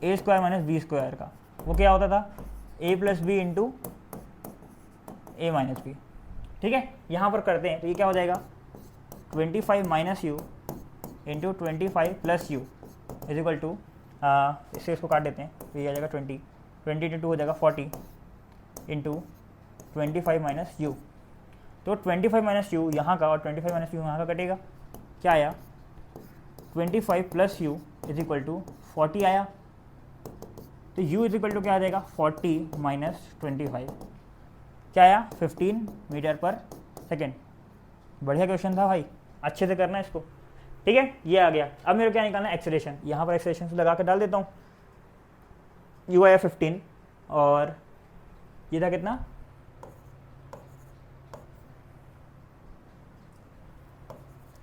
ए स्क्वायर माइनस बी स्क्वायर का, वो क्या होता था, ए plus b into a minus B. ठीक है, यहाँ पर करते हैं तो ये क्या हो जाएगा, 25 minus u into 25 plus u is equal to, इससे इसको काट देते हैं तो ये आ जाएगा 20 इंटू 2 हो जाएगा 40 इंटू 25 माइनस यू। तो 25 माइनस यू यहाँ का और 25 माइनस यू यहाँ का कटेगा, क्या आया 25 plus u is equal to 40 आया, तो u इज इक्वल टू क्या आ जाएगा 40 माइनस 25, क्या आया 15 मीटर पर सेकेंड। बढ़िया क्वेश्चन था भाई, अच्छे से करना इसको। ठीक है, ये आ गया। अब मेरे को क्या निकालना है, एक्सेलरेशन, यहाँ पर एक्सेलरेशन से लगा कर डाल देता हूँ, u आया 15 और ये था कितना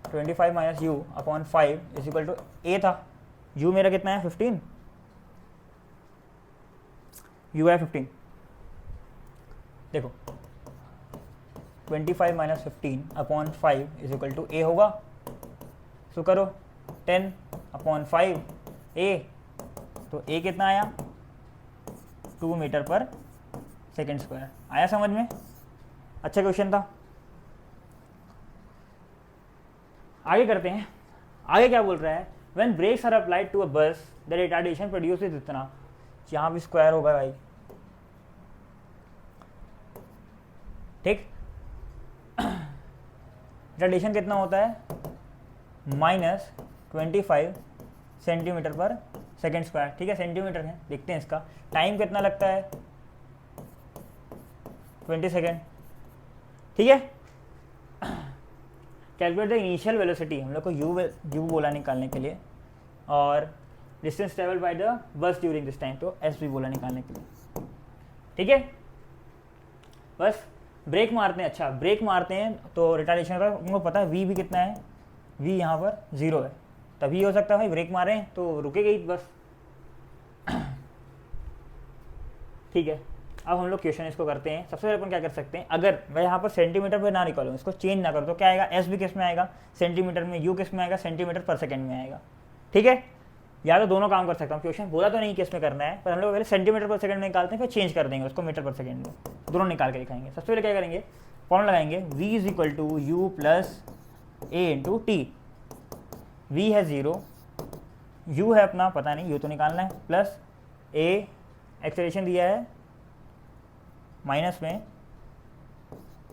25 minus u upon 5 is equal to a था, u मेरा कितना है 15, u है 15। देखो 25 minus 15 upon 5 is equal to a होगा, सो करो 10 अपॉन 5 ए, तो ए कितना आया 2 मीटर पर सेकेंड स्क्वायर। आया समझ में, अच्छा क्वेश्चन था। आगे करते हैं, आगे क्या बोल रहा है, when brakes are applied to a bus the retardation produces इतना, यहाँ भी स्क्वायर होगा भाई। ठीक, रिटार्डेशन कितना होता है -25 सेंटीमीटर पर सेकेंड स्क्वायर। ठीक है, सेंटीमीटर है, देखते हैं इसका टाइम कितना लगता है 20 सेकेंड। ठीक है, कैलकुलेट द इनिशियल वेलोसिटी, हम लोग को यू बोला निकालने के लिए, और distance travel by the bus during this time, तो एस भी बोला निकालने के लिए। ठीक है, बस ब्रेक मारते हैं, अच्छा ब्रेक मारते हैं तो रिटार्डेशन का उनको पता है, वी भी कितना है, वी यहाँ पर 0 है, तभी हो सकता है भाई ब्रेक मारें तो रुकेगी बस। ठीक है, अब हम लोग क्वेश्चन इसको करते हैं। सबसे पहले अपन क्या कर सकते हैं, अगर मैं यहाँ पर सेंटीमीटर पे ना निकालूँ, इसको चेंज ना करूँ, तो क्या आएगा, एस भी किस में आएगा सेंटीमीटर में, यू किस में आएगा सेंटीमीटर पर सेकेंड में आएगा। ठीक है, या तो दोनों काम कर सकता हूँ, क्वेश्चन बोला तो नहीं कि इसमें करना है, पर हम लोग पहले सेंटीमीटर पर सेकंड में निकालते हैं, फिर चेंज कर देंगे उसको मीटर पर सेकंड में, दोनों निकाल के दिखाएंगे। सबसे पहले क्या करेंगे, फॉर्मूला लगाएंगे v is equal to u plus a into t. V है 0, यू है अपना पता नहीं, यू तो निकालना है, प्लस ए एक्सेलरेशन दिया है माइनस में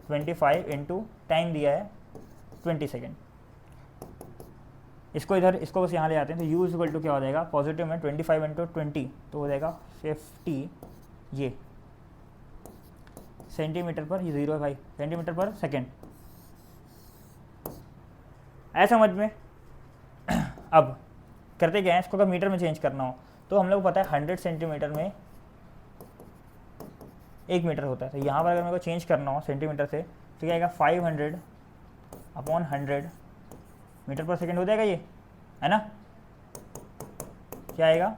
25 इंटू टाइम दिया है 20 सेकेंड। इसको इधर, इसको बस यहाँ ले आते हैं, तो u इज इक्वल टू क्या हो जाएगा, पॉजिटिव में 25 इंटू 20 तो हो जाएगा 50, ये सेंटीमीटर पर, ये 0 है भाई, सेंटीमीटर पर सेकेंड। ऐसा समझ में। अब करते क्या है, इसको अगर मीटर में चेंज करना हो तो हम लोग पता है 100 सेंटीमीटर में 1 मीटर होता है, तो यहाँ पर अगर मेरे को चेंज करना हो सेंटीमीटर से तो क्या आएगा 500 अपॉन 100 मीटर पर सेकेंड हो जाएगा, ये है ना, क्या आएगा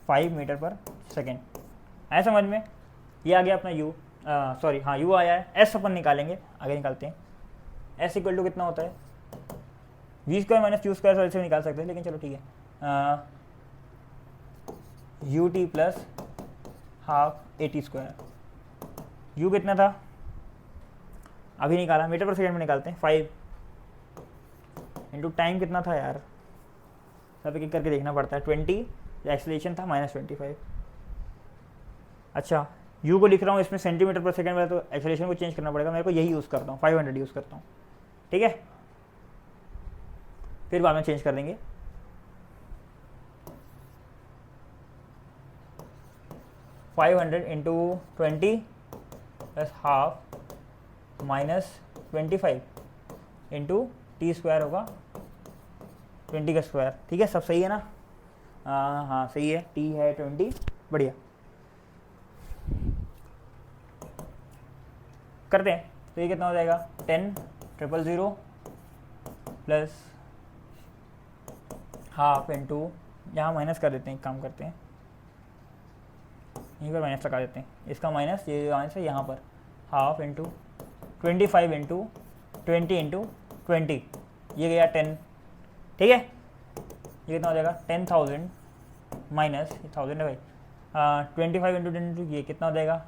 5 मीटर पर सेकेंड। ऐसा समझ में। ये आ गया अपना u, सॉरी हाँ u आया है। s अपन निकालेंगे, आगे निकालते हैं। s इक्वल टू कितना होता है, v square minus u square से निकाल सकते हैं, लेकिन चलो ठीक है, u t plus half a t square. U कितना था अभी निकाला, मीटर पर सेकेंड में निकालते हैं, 5 इंटू टाइम कितना था यार, सब एक करके देखना पड़ता है, 20, एक्सेलरेशन था -25। अच्छा u को लिख रहा हूँ इसमें सेंटीमीटर पर सेकेंड में, तो एक्सेलरेशन को चेंज करना पड़ेगा, मेरे को यही यूज़ करता हूँ, 500 यूज़ करता हूँ, ठीक है, फिर बाद में चेंज कर देंगे। $500 into 20 plus half -25 into t square होगा 20 का स्क्वायर, ठीक है, सब सही है ना, हाँ सही है, टी है 20, बढ़िया। करते हैं, तो ये कितना हो जाएगा 10,000 प्लस हाफ इंटू, यहाँ माइनस कर देते हैं, एक काम करते हैं यहीं पर माइनस लगा देते हैं, इसका माइनस, ये माइनस है यहाँ पर, हाफ इंटू 25 इंटू 20 इंटू 20, ये गया 10, ठीक है, ये कितना हो जाएगा 10,000 माइनस 1000 है भाई, 25 इंटू 10 इंटू ये कितना हो जाएगा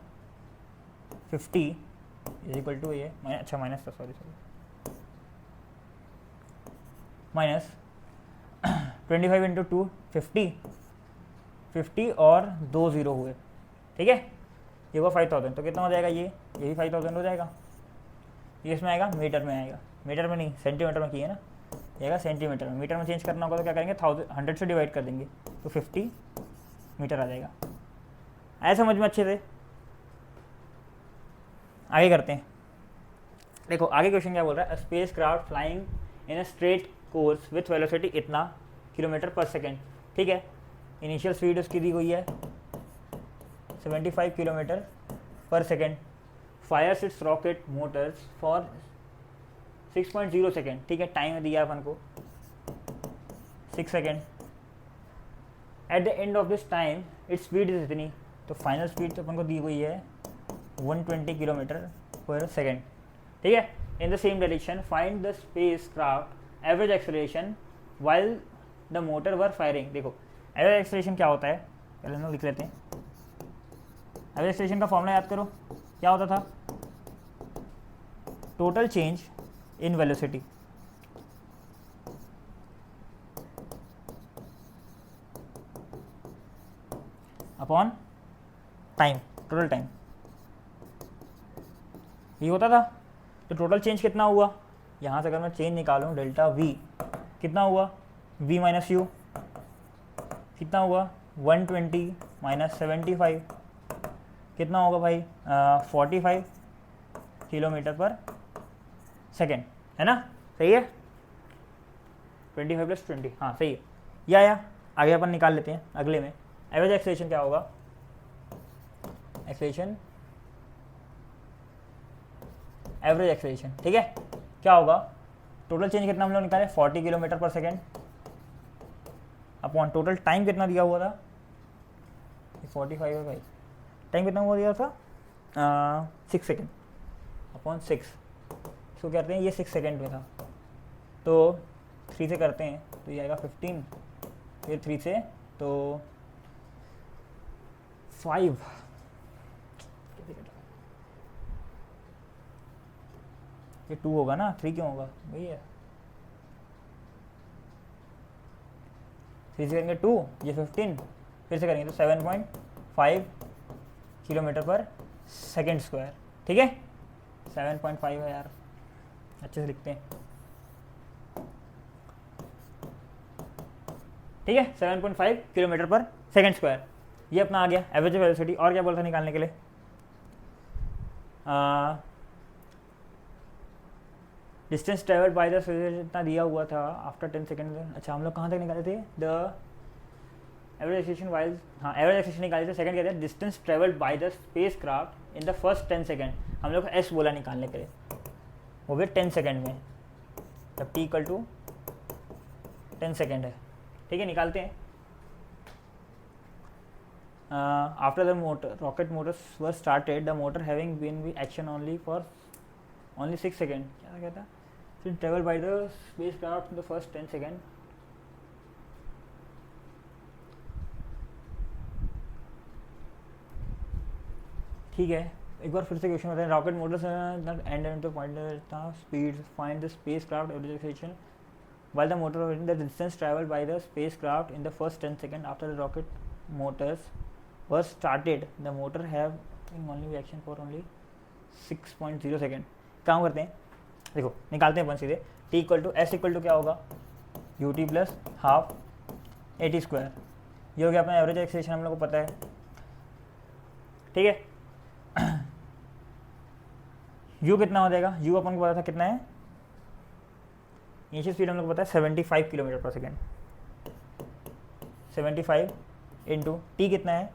50 इज इक्वल टू ये अच्छा माइनस था, सॉरी माइनस 25 इंटू 2 50 और 2 0 हुए, ठीक है, ये हुआ 5000, तो कितना हो जाएगा, ये भी 5000 हो जाएगा। ये इसमें आएगा मीटर में, आएगा मीटर में नहीं सेंटीमीटर में किए ना, ये आएगा सेंटीमीटर में। मीटर में चेंज करना होगा तो क्या करेंगे, 100 से डिवाइड कर देंगे तो 50 मीटर आ जाएगा। ऐसा समझ में अच्छे से। आगे करते हैं, देखो आगे क्वेश्चन क्या बोल रहा है, space craft flying in a straight course with velocity इतना किलोमीटर पर सेकेंड, ठीक है, इनिशियल स्पीड उसकी दी हुई है 75 kilometre per second, fires its rocket motors for 6.0 second, ठीक है, टाइम दिया अपन को 6 second. At the end of this time its speed is इतनी, तो फाइनल स्पीड तो अपन को दी हुई है 120 किलोमीटर पर सेकेंड, ठीक है। In the same direction find the space craft average acceleration while the motor were firing. देखो एवरेज एक्सेलरेशन क्या होता है, पहले हम लिख लेते हैं। एवरेज एक्सेलरेशन का फॉर्मूला याद करो, क्या होता था, total change in velocity upon time, total time, ये होता था। तो टोटल चेंज कितना हुआ, यहाँ से अगर मैं चेंज निकालूँ डेल्टा वी कितना हुआ, v माइनस यू कितना हुआ 120 माइनस 75 कितना होगा भाई 45 किलोमीटर पर सेकेंड, है ना, सही है, 25 प्लस 20, हाँ सही है। या आगे अपन निकाल लेते हैं अगले में। एवरेज एक्सेलरेशन क्या होगा, एक्सेलरेशन एवरेज एक्सेलरेशन, ठीक है, क्या होगा, टोटल चेंज कितना हम लोग निकाले 40 kilometre per second upon total time कितना दिया हुआ था 45 है भाई, टाइम कितना हुआ दिया था 6 सेकेंड अपॉन 6, इसको कहते हैं, ये 6 सेकेंड में था, तो 3 से करते हैं तो ये आएगा 15, फिर 3 से तो 5 ये 2 होगा ना, 3 क्यों होगा वही है, 3 से करेंगे 2, ये 15, फिर से करेंगे तो 7.5 किलोमीटर पर सेकेंड स्क्वायर। ठीक है, 7.5 है यार, अच्छे से लिखते हैं। ठीक है, 7.5 किलोमीटर पर सेकेंड स्क्वायर, ये अपना आ गया एवरेज वेलोसिटी। और क्या बोलता निकालने के लिए, डिस्टेंस ट्रेवल्ड बाय द इतना दिया हुआ था आफ्टर 10 सेकेंड। अच्छा, हम लोग कहाँ तक निकाले थे, द एवरेज एक्सेलेरेशन वाइज, हाँ एवरेज एक्सेलेरेशन निकाले थे। सेकंड कहते हैं distance travelled by the space craft in the first 10 second. हम लोग को एस बोला निकालने के लिए, वो भी 10 सेकेंड में, जब टी इक्वल टू 10 सेकेंड है। ठीक है, निकालते हैं। After the motor rocket motors were started, the motor having been we action only for only 6 second. क्या कहता है, since travel by the spacecraft in the first 10 second. ठीक है, एक बार फिर से क्वेश्चन बताएं। Rocket Motors and into point speed, find the spacecraft average acceleration while the motor the distance traveled by the spacecraft in the first 10 seconds after the rocket motors were started, the motor have only reaction for only 6.0 second. काम करते हैं, देखो निकालते हैं अपन सीधे। T equal to s equal to क्या होगा, u t plus half a t square, ये हो गया अपना एवरेज एक्सेलरेशन, हम लोग को पता है। ठीक है, यू कितना हो जाएगा, यू अपन को पता था कितना है, इनिशियल स्पीड हम लोग को पता है 75 kilometre per second. 75 into T कितना है,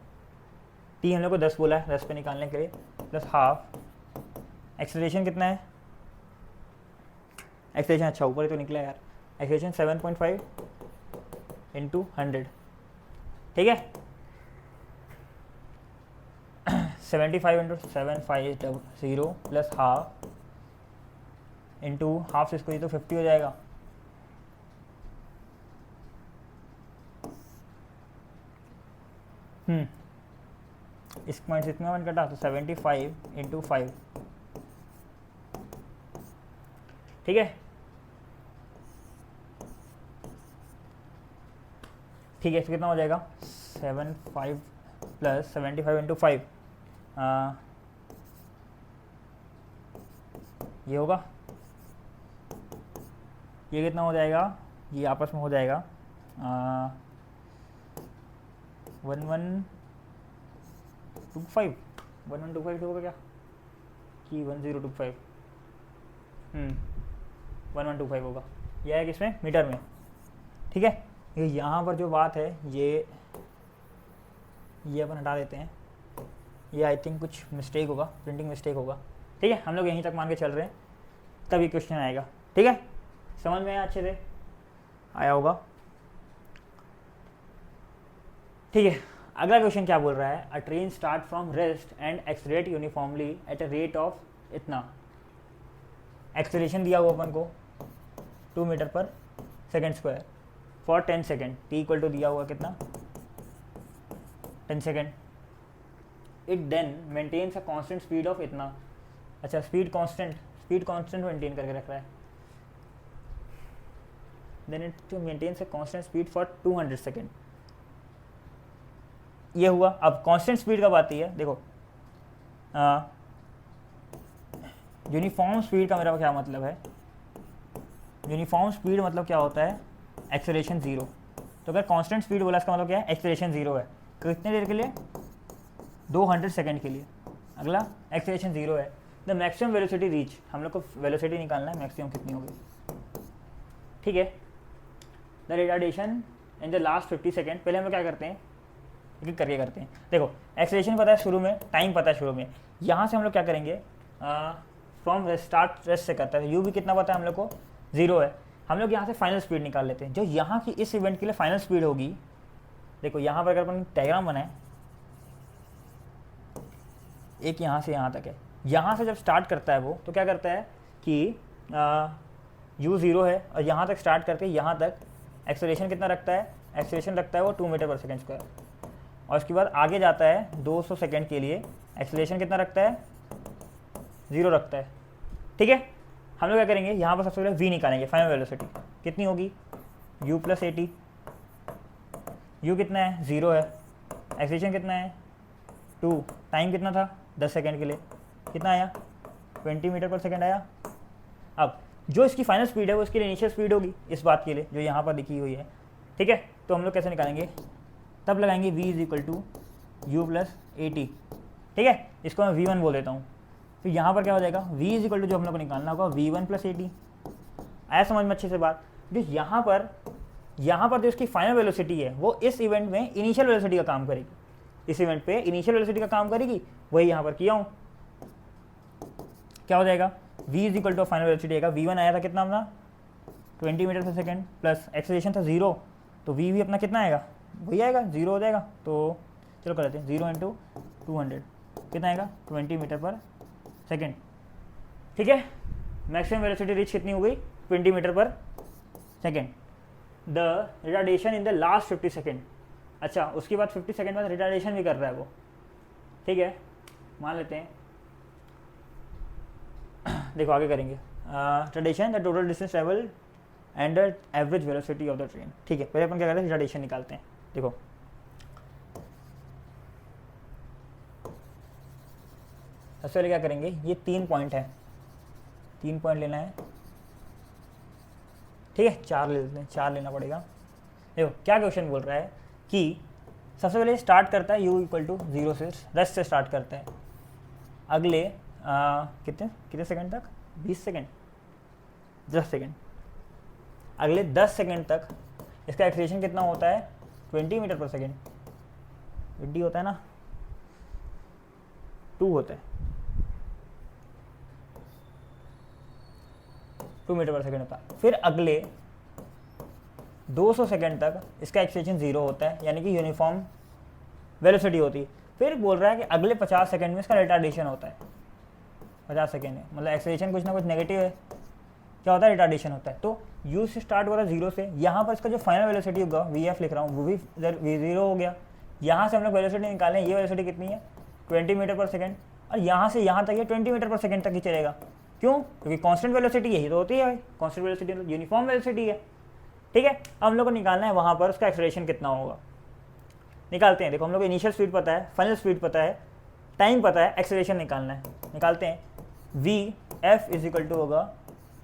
टी हम लोग को 10 बोला है, 10 पे निकालने के लिए, प्लस हाफ एक्सेलरेशन कितना है, एक्सेलरेशन अच्छा ऊपर ही तो निकला यार, एक्सेलरेशन 7.5 इंटू 100। ठीक है, 75 into 750 plus half into half से इसको ये तो 50 हो जाएगा। इस पॉइंट से इतना वन कटा तो 75 इंटू 5। ठीक है, ठीक है, इसको कितना हो जाएगा 75 प्लस 75 इंटू 5, ये होगा, ये कितना हो जाएगा, ये आपस में हो जाएगा 1125 होगा क्या कि 1025, 1125 होगा, यह है किसमें, मीटर में। ठीक है, ये यहाँ पर जो बात है ये अपन हटा देते हैं, ये आई थिंक कुछ मिस्टेक होगा, प्रिंटिंग मिस्टेक होगा। ठीक है, हम लोग यहीं तक मान के चल रहे हैं, तभी क्वेश्चन आएगा। ठीक है, समझ में अच्छे से आया होगा। ठीक है, अगला क्वेश्चन क्या बोल रहा है, a train start from rest and accelerate uniformly at a rate of इतना। एक्सेलरेशन दिया हुआ अपन को 2 metre per second square for 10 second, t equal to दिया हुआ कितना 10 second. It then maintains a constant speed of इतना। अच्छा, स्पीड कांस्टेंट मेंटेन करके रख रहा है। Then it maintains a constant speed for 200 second. ये हुआ। अब कांस्टेंट स्पीड कब आती है, देखो यूनिफॉर्म स्पीड का मेरा क्या मतलब है, यूनिफॉर्म स्पीड मतलब क्या होता है, एक्सेलरेशन 0। तो अगर कांस्टेंट स्पीड बोला इसका मतलब क्या है, एक्सेलरेशन 0 है। कितने देर के लिए, 200 सेकेंड के लिए। अगला एक्सेलरेशन 0 है। द मैक्सिमम वेलोसिटी रीच, हम लोग को वेलोसिटी निकालना है, मैक्सिमम कितनी होगी। ठीक है, the retardation in the last 50 second. पहले हम लोग क्या करते हैं, एक करके करते हैं। देखो एक्सेलरेशन पता है शुरू में, टाइम पता है शुरू में, यहाँ से हम लोग क्या करेंगे, फ्रॉम स्टार्ट रेस्ट से करता है। यू भी कितना पता है हम लोग को, 0 है। हम लोग यहाँ से फाइनल स्पीड निकाल लेते हैं, जो यहाँ की इस इवेंट के लिए फाइनल स्पीड होगी। देखो यहाँ पर अगर अपन डायग्राम बनाए, एक यहाँ से यहाँ तक है, यहाँ से जब स्टार्ट करता है वो, तो क्या करता है कि u 0 है और यहाँ तक स्टार्ट करके यहाँ तक एक्सेलरेशन कितना रखता है, एक्सेलरेशन रखता है वो 2 मीटर पर सेकेंड स्क्वायर, और उसके बाद आगे जाता है 200 सेकेंड के लिए, एक्सेलरेशन कितना रखता है, 0 रखता है। ठीक है, हम लोग क्या करेंगे, यहाँ पर सबसे पहले v निकालेंगे, फाइनल वेलोसिटी कितनी होगी, u प्लस AT। u कितना है, 0 है, एक्सेलरेशन कितना है 2, टाइम कितना था 10 सेकेंड के लिए, कितना आया 20 मीटर पर सेकेंड आया। अब जो इसकी फाइनल स्पीड है वो इसके लिए इनिशियल स्पीड होगी इस बात के लिए जो यहाँ पर लिखी हुई है। ठीक है, तो हम लोग कैसे निकालेंगे, तब लगाएंगे v is equal to u plus AT। ठीक है, इसको मैं v1 बोल देता हूँ। फिर यहाँ पर क्या हो जाएगा, v इज इक्वल टू जो हम लोग को निकालना होगा v1 प्लस AT। आया समझ में अच्छे से बात, जो यहाँ पर जो इसकी फाइनल वेलोसिटी है वो इस इवेंट में इनिशियल वेलोसिटी का काम करेगी, इस इवेंट पे इनिशियल वेलोसिटी का काम करेगी, वही यहाँ पर किया हूँ। क्या हो जाएगा, v is equal to final velocity आएगा, v1 आया था कितना अपना 20 metre per second, plus acceleration था 0, तो v भी अपना कितना आएगा, वही आएगा 0 हो जाएगा। तो चलो कर लेते हैं 0 इंटू 200 कितना आएगा 20 मीटर पर सेकेंड। ठीक है, मैक्सिमम वेलोसिटी रीच कितनी हो गई 20 metre per second. The retardation in the last 50 second, अच्छा उसके बाद 50 सेकेंड बाद रिटार्डेशन भी कर रहा है वो। ठीक है, मान लेते हैं, देखो आगे करेंगे, retardation the total distance travel and the average velocity of the train. ठीक है, पहले अपन क्या करते हैं, रिटार्डेशन निकालते हैं। देखो सबसे पहले क्या करेंगे, ये 3 पॉइंट है, 3 पॉइंट लेना है। ठीक है, 4 ले लेते हैं, 4 लेना पड़ेगा। देखो क्या क्वेश्चन बोल रहा है कि सबसे पहले स्टार्ट करता है u इक्वल टू 0 से, रेस्ट से स्टार्ट करता है, अगले कितने सेकंड तक, 20 सेकंड 10 सेकंड, अगले 10 सेकंड तक इसका एक्सेलरेशन कितना होता है 20 मीटर पर सेकंड, 20 होता है ना, 2 होता है, 2 मीटर पर सेकंड होता है। फिर अगले 200 सेकंड तक इसका एक्सेलरेशन 0 होता है, यानी कि यूनिफॉर्म वेलोसिटी होती है। फिर बोल रहा है कि अगले 50 सेकंड में इसका रिटार्डेशन होता है, 50 सेकंड है मतलब एक्सेलरेशन कुछ ना कुछ नेगेटिव है, क्या होता है रिटार्डेशन होता है। तो u से स्टार्ट हुआ था 0 से, यहाँ पर इसका जो फाइनल वेलोसिटी होगा vf लिख रहा हूँ, वो भी इधर v0 हो गया। यहाँ से हम लोग वेलोसिटी निकालें, ये वेलोसिटी कितनी है 20 मीटर पर सेकंड, और यहाँ से यहाँ तक ये 20 मीटर पर सेकंड तक ही चलेगा। क्यों, क्योंकि कांस्टेंट वेलोसिटी यही तो होती है भाई, कांस्टेंट वेलोसिटी तो यूनिफॉर्म वेलोसिटी है। ठीक है, हम लोग को निकालना है वहाँ पर उसका एक्सेलरेशन कितना होगा, निकालते हैं। देखो हम लोग को इनिशियल स्पीड पता है, फाइनल स्पीड पता है, टाइम पता है, एक्सेलरेशन निकालना है, निकालते हैं। v f is equal to होगा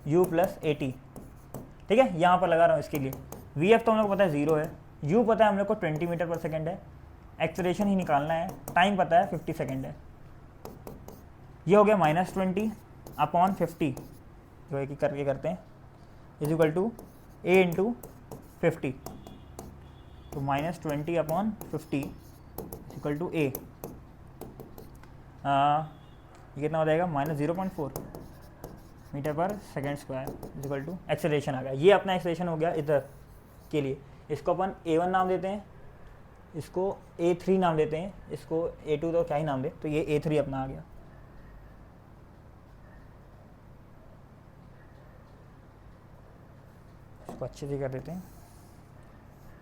u प्लस AT। ठीक है, यहाँ पर लगा रहा हूँ इसके लिए, v f तो हम लोग को पता है 0 है, u पता है हम लोग को 20 मीटर पर सेकेंड है, एक्सेलरेशन ही निकालना है, टाइम पता है 50 सेकेंड है। ये हो गया -20 अपॉन 50, जो एक करके करते हैं, is equal to a into 50, तो -20 अपॉन 50 इक्वल टू a, ये कितना हो जाएगा -0.4 metre per second square is equal to acceleration आ गया। ये अपना एक्सेलरेशन हो गया इधर के लिए, इसको अपन a1 नाम देते हैं, इसको a3 नाम देते हैं, इसको a2 तो क्या ही नाम दे, तो ये a3 अपना आ गया। इसको अच्छे से कर देते हैं,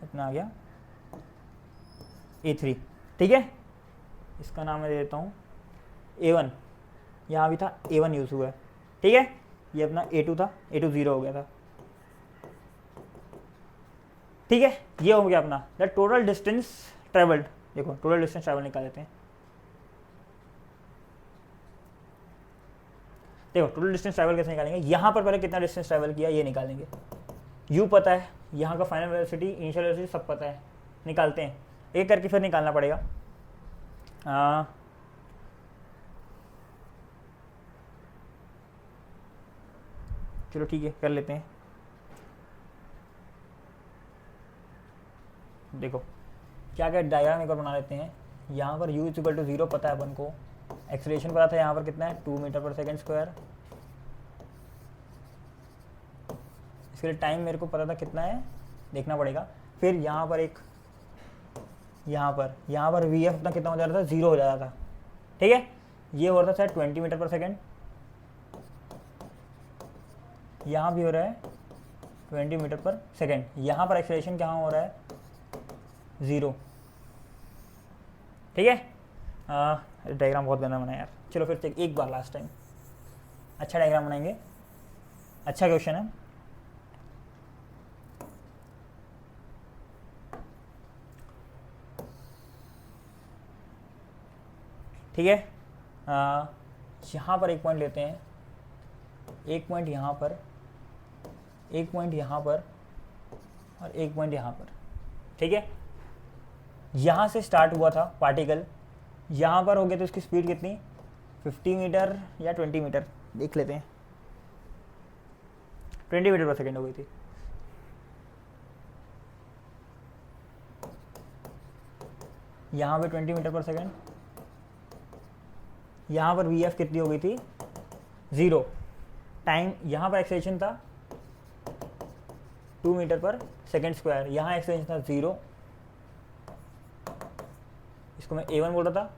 अपना आ गया a3। ठीक है, इसका नाम मैं दे देता हूँ a1, यहाँ भी था a1 यूज़ हुआ है। ठीक है, ये अपना a2 था, a2 0 हो गया था। ठीक है, ये हो गया अपना द टोटल डिस्टेंस ट्रेवल्ड। देखो टोटल डिस्टेंस ट्रेवल निकाल लेते हैं। देखो टोटल डिस्टेंस ट्रेवल कैसे निकालेंगे, यहाँ पर पहले कितना डिस्टेंस ट्रेवल किया ये निकालेंगे, u पता है, यहाँ का फाइनल वेलोसिटी इनिशियल वेलोसिटी सब पता है, निकालते हैं एक करके, फिर निकालना पड़ेगा। चलो ठीक है कर लेते हैं। देखो क्या क्या डायग्राम एक बार बना लेते हैं। यहाँ पर u इक्वल टू 0 पता है अपन को, एक्सेलरेशन पता था यहाँ पर कितना है 2 मीटर पर सेकेंड स्क्वायर, इसके लिए टाइम मेरे को पता था कितना है देखना पड़ेगा। फिर यहाँ पर एक यहाँ पर vf अपना कितना हो जा रहा था 0 हो जा रहा था। ठीक है, ये हो रहा था शायद 20 मीटर पर सेकेंड, यहाँ भी हो रहा है 20 मीटर पर सेकेंड। यहाँ पर एक्सेलरेशन कहाँ हो रहा है 0। ठीक है, डायग्राम बहुत गंदा बनाया यार। चलो फिर एक बार लास्ट टाइम अच्छा डायग्राम बनाएंगे। अच्छा क्वेश्चन है। ठीक है, यहाँ पर एक पॉइंट लेते हैं, एक पॉइंट यहाँ पर, एक पॉइंट यहाँ पर और एक पॉइंट यहाँ पर। ठीक है, यहाँ से स्टार्ट हुआ था पार्टिकल, यहाँ पर हो गया तो इसकी स्पीड कितनी, 50 मीटर या 20 मीटर, देख लेते हैं। 20 मीटर पर सेकेंड हो गई थी। यहाँ पे 20 मीटर पर सेकेंड, यहाँ पर वी एफ कितनी हो गई थी, 0। टाइम यहाँ पर एक्सेलेरेशन था 2 मीटर पर सेकेंड स्क्वायर, यहाँ एक्सेलेरेशन था 0, इसको मैं A1 बोल रहा था।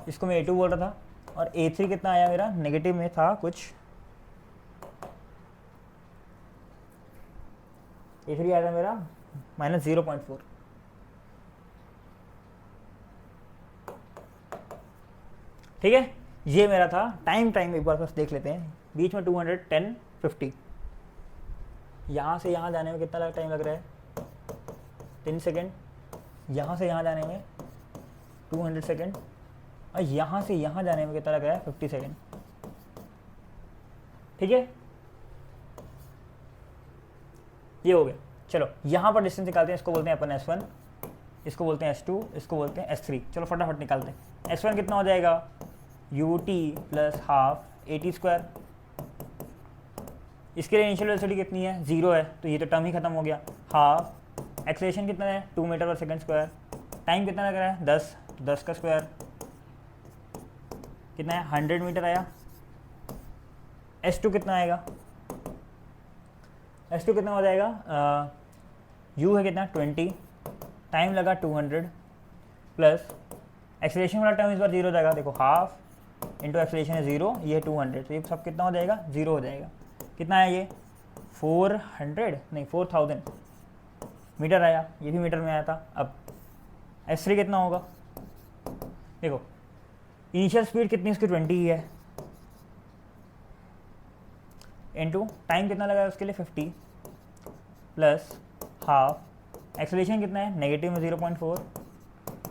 इसको मैं A2 बोल रहा था। और A3 कितना आया मेरा, नेगेटिव में था कुछ, A3 आया था मेरा -0.4। ठीक है, ये मेरा था टाइम एक बार बस देख लेते हैं। बीच में 210, 50, यहाँ से यहाँ जाने में कितना टाइम लग रहा है, 10 सेकेंड। यहाँ से यहाँ जाने में 200 सेकेंड, और यहाँ से यहाँ जाने में कितना लग रहा है, 50 सेकेंड। ठीक है, ये हो गया। चलो यहाँ पर डिस्टेंस निकालते हैं, इसको बोलते हैं अपन S1, इसको बोलते हैं S2, इसको बोलते हैं S3। चलो फटाफट निकालते हैं। S1 कितना हो जाएगा, ut प्लस हाफ AT²। इसके लिए इनिशियल वेलोसिटी कितनी है, 0 है, तो ये तो टर्म ही खत्म हो गया। हाफ एक्सेलरेशन कितना है, 2 metre per second square. Time कितना लग रहा है, 10, तो 10 का स्क्वायर कितना है, 100 मीटर आया। S2 कितना आएगा, S2 कितना हो जाएगा, U है कितना, 20, टाइम लगा 200 प्लस एक्सेलरेशन वाला टर्म इस बार 0 हो जाएगा। देखो हाफ इंटू एक्सेलरेशन है 0, ये 200, तो ये सब कितना हो जाएगा, 0 हो जाएगा। कितना है ये, 4000 मीटर आया, ये भी मीटर में आया था। अब S3 कितना होगा, देखो इनिशियल स्पीड कितनी इसकी 20 ही है, इंटू टाइम कितना लगा उसके लिए 50 प्लस हाफ एक्सेलरेशन कितना है, नेगेटिव में 0.4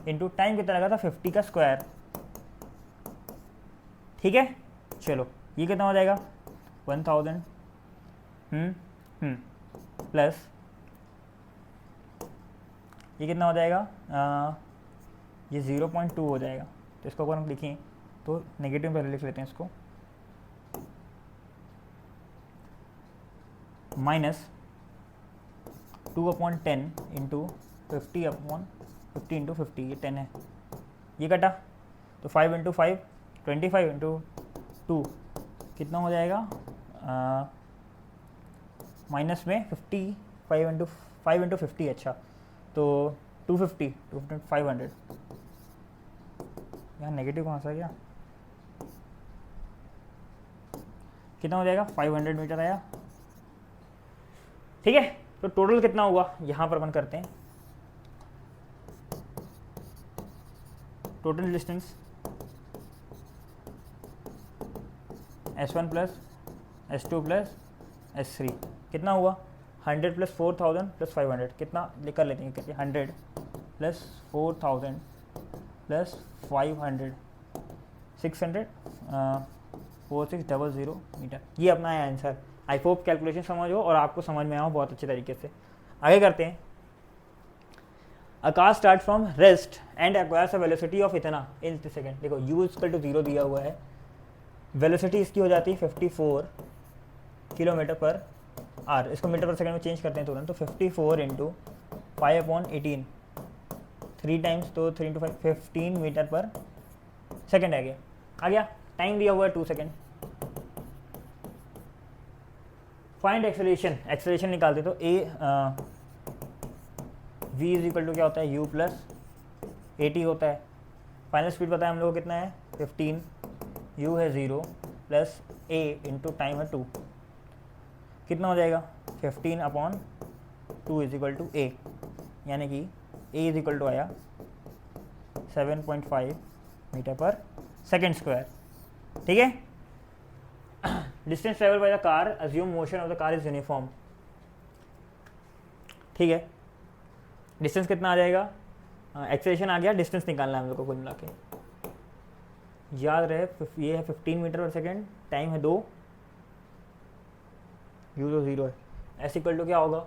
इंटू टाइम कितना लगा था, 50 का स्क्वायर। ठीक है, चलो ये कितना हो जाएगा, 1000 प्लस ये कितना हो जाएगा, ये 0.2 हो जाएगा। तो इसको अगर हम लिखें तो नेगेटिव पहले लिख लेते हैं इसको, -2/10 इंटू 50/50 इंटू 50, ये 10 है, ये कटा तो 5 इंटू 5 25 इंटू 2 कितना हो जाएगा, माइनस में 50, 5 इंटू 50, अच्छा तो 250 500। यहाँ नेगेटिव कहाँ से आ गया, कितना हो जाएगा, 500 मीटर आया। ठीक है, तो टोटल कितना हुआ यहाँ पर अपन करते हैं, total distance S1 plus S2 plus S3 कितना हुआ, 100 प्लस 4000 प्लस 500, कितना लेकर लेते हैं, कितने 100 प्लस 4000 प्लस 500, 600, 4600 मीटर। ये अपना है आंसर। आई होप कैलकुलेशन समझ हो और आपको समझ में आओ बहुत अच्छे तरीके से। आगे करते हैं। A car starts from rest and acquires a velocity of इतना in सेकेंड। देखो u इक्वल टू 0 दिया हुआ है, वेलोसिटी इसकी हो जाती है 54 किलोमीटर पर आर। इसको मीटर पर सेकंड में चेंज करते हैं तुरंत, तो 54 इंटू 5/18, 3 टाइम्स, तो 3 इंटू 5 15 मीटर पर सेकेंड आ गया। टाइम दिया हुआ है 2 सेकेंड। फाइंड एक्सेलरेशन निकालते तो v इज इक्वल टू क्या होता है, u प्लस AT होता है। फाइनल स्पीड पता है हम लोग कितना है 15, u है 0 प्लस a इंटू टाइम है 2, कितना हो जाएगा 15/2 इज इक्वल टू ए, यानी कि ए इज इक्वल टू आया 7.5 मीटर पर सेकेंड स्क्वायर। ठीक है, distance travel by the car, assume motion of the car is uniform. ठीक है, डिस्टेंस कितना आ जाएगा, एक्सेलरेशन आ गया, डिस्टेंस निकालना है हम लोग को कुल मिला के। याद रहे ये है 15 मीटर पर सेकेंड, टाइम है 2, यू तो 0 है, एस इक्वल टू क्या होगा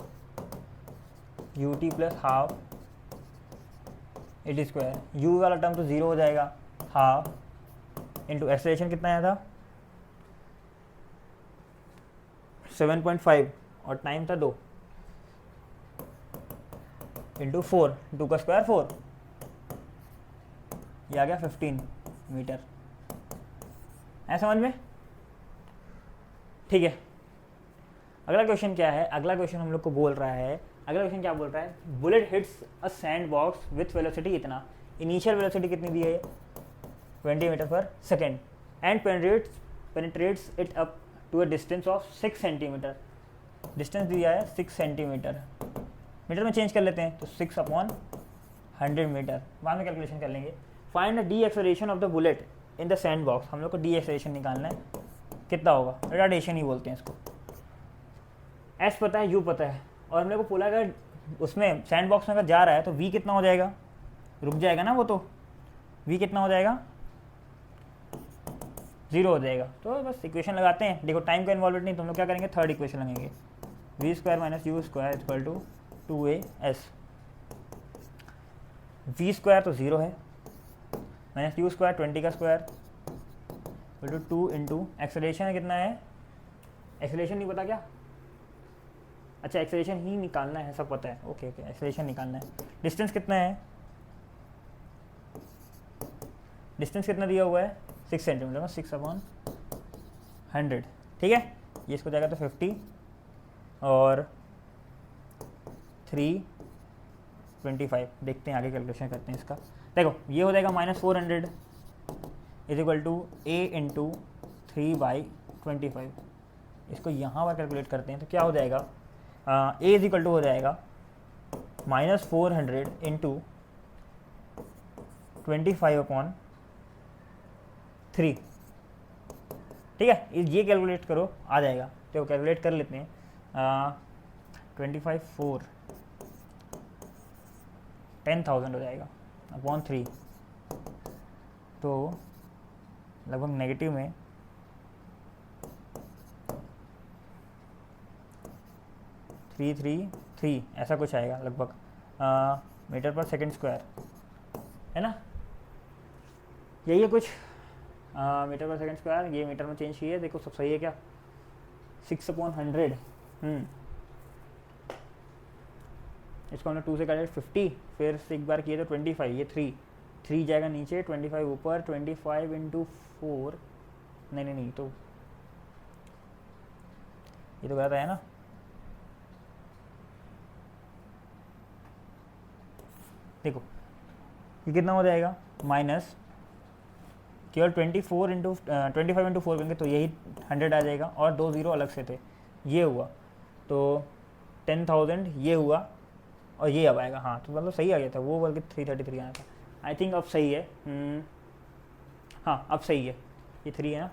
u t plus half a t square. You वाला टर्म तो 0 हो जाएगा, हाफ इंटू एक्सेलरेशन कितना आया था 7.5 और टाइम था 2 इंटू 4, 2 का स्क्वायर 4, ये आ गया 15 मीटर। है समझ में? ठीक है, अगला क्वेश्चन क्या है, अगला क्वेश्चन हम लोग को बोल रहा है, अगला क्वेश्चन क्या बोल रहा है, bullet hits a sand box with velocity इतना, इनिशियल वेलोसिटी कितनी दी है 20 metre per second, and penetrates it up to a distance of 6 centimetre. Distance दिया है 6 सेंटीमीटर, मीटर में चेंज कर लेते हैं तो 6/100 मीटर, बाद में कैलकुलेशन कर लेंगे। Find the D acceleration of the bullet in the sand box, हम लोग को डी एक्सेलरेशन निकालना है, कितना होगा, रिटार्डेशन ही बोलते हैं इसको। एस पता है, यू पता है, और हम लोग को बोला अगर उसमें सैंड बॉक्स में अगर जा रहा है तो वी कितना हो जाएगा, रुक जाएगा ना वो, तो वी कितना हो जाएगा 0 हो जाएगा। तो बस इक्वेशन लगाते हैं, देखो टाइम का इन्वॉल्व नहीं तो हम लोग क्या करेंगे, थर्ड इक्वेशन लगाएंगे, v square minus u square equal to 2as। V square तो 0 है, माइनस यू स्क्वायर 20 का square equal to 2 into acceleration कितना है, एक्सेलरेशन नहीं पता क्या, अच्छा एक्सेलरेशन ही निकालना है, सब पता है, ओके ओके एक्सेलरेशन निकालना है। डिस्टेंस कितना है, डिस्टेंस कितना दिया हुआ है 6 सेंटीमीटर, 6/100। ठीक है, ये इसको जाएगा तो 50 और 325, देखते हैं आगे कैलकुलेशन करते हैं इसका। देखो ये हो जाएगा -400 is equal to a into 3/25, इसको यहाँ पर कैलकुलेट करते हैं तो क्या हो जाएगा, ए इज इक्वल टू हो जाएगा -400 इंटू 25/3। ठीक है, ये कैलकुलेट करो आ जाएगा, तो कैलकुलेट कर लेते हैं। 25/4 10,000 हो जाएगा अपॉन 3, तो लगभग नेगेटिव में 333 ऐसा कुछ आएगा लगभग मीटर पर सेकंड स्क्वायर, है ना, यही है कुछ मीटर पर सेकंड स्क्वायर। ये मीटर में चेंज किए, देखो सब सही है क्या, 6/100। इसको हमने 2 से काटे 50, फिर से एक बार किए तो 25, ये 3 जाएगा नीचे, 25 ऊपर, 25 इंटू 4, नहीं तो ये तो गलत आया ना, देखो ये कितना हो जाएगा, माइनस केवल 25 इंटू 4 करेंगे तो यही 100 आ जाएगा, और 2 0 अलग से थे, ये हुआ तो 10,000 ये हुआ, और ये अब आएगा, हाँ तो मतलब सही आ गया था, वो बल्कि 333 आया था। आई थिंक अब सही है, हाँ अब सही है, ये 3 है ना,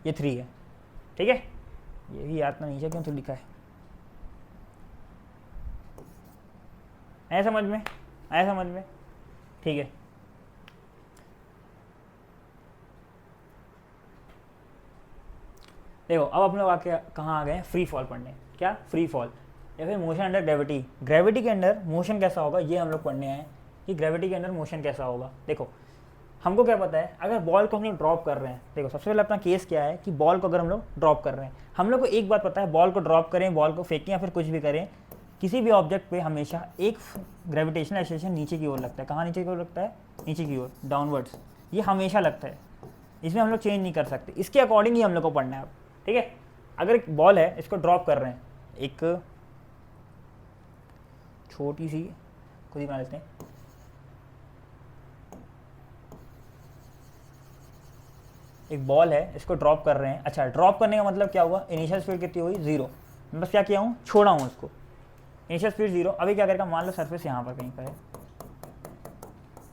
ये 3 है। ठीक है, ये भी याद ना नीचे क्यों तो लिखा है, आया समझ में, आया समझ में? ठीक है, देखो अब हम लोग आके कहाँ आ गए, फ्री फॉल पढ़ने। क्या, फ्री फॉल या फिर मोशन अंडर ग्रेविटी। ग्रेविटी के अंदर मोशन कैसा होगा ये हम लोग पढ़ने आए कि ग्रेविटी के अंदर मोशन कैसा होगा। देखो हमको क्या पता है, अगर बॉल को हम लोग ड्रॉप कर रहे हैं, देखो सबसे पहले अपना केस क्या है कि बॉल को अगर हम लोग ड्रॉप कर रहे हैं, हम लोग को एक बात पता है, बॉल को ड्रॉप करें, बॉल को फेंकें या फिर कुछ भी करें, किसी भी ऑब्जेक्ट पे हमेशा एक ग्रेविटेशनल एक्सेलरेशन नीचे की ओर लगता है। कहाँ नीचे की ओर लगता है, नीचे की ओर, डाउनवर्ड्स, ये हमेशा लगता है, इसमें हम लोग चेंज नहीं कर सकते, इसके अकॉर्डिंग ही हम लोग को पढ़ना है अब। ठीक है, अगर एक बॉल है, इसको ड्रॉप कर रहे हैं, एक छोटी सी खुद ही बना लेते हैं। एक बॉल है, इसको ड्रॉप कर रहे हैं। अच्छा, ड्रॉप करने का मतलब क्या हुआ, इनिशियल स्पीड कितनी हुई 0। मैं बस क्या किया हूँ, छोड़ा हूँ उसको, इनिशियल स्पीड 0। अभी क्या करेगा, मान लो सरफेस यहाँ पर कहीं पर है,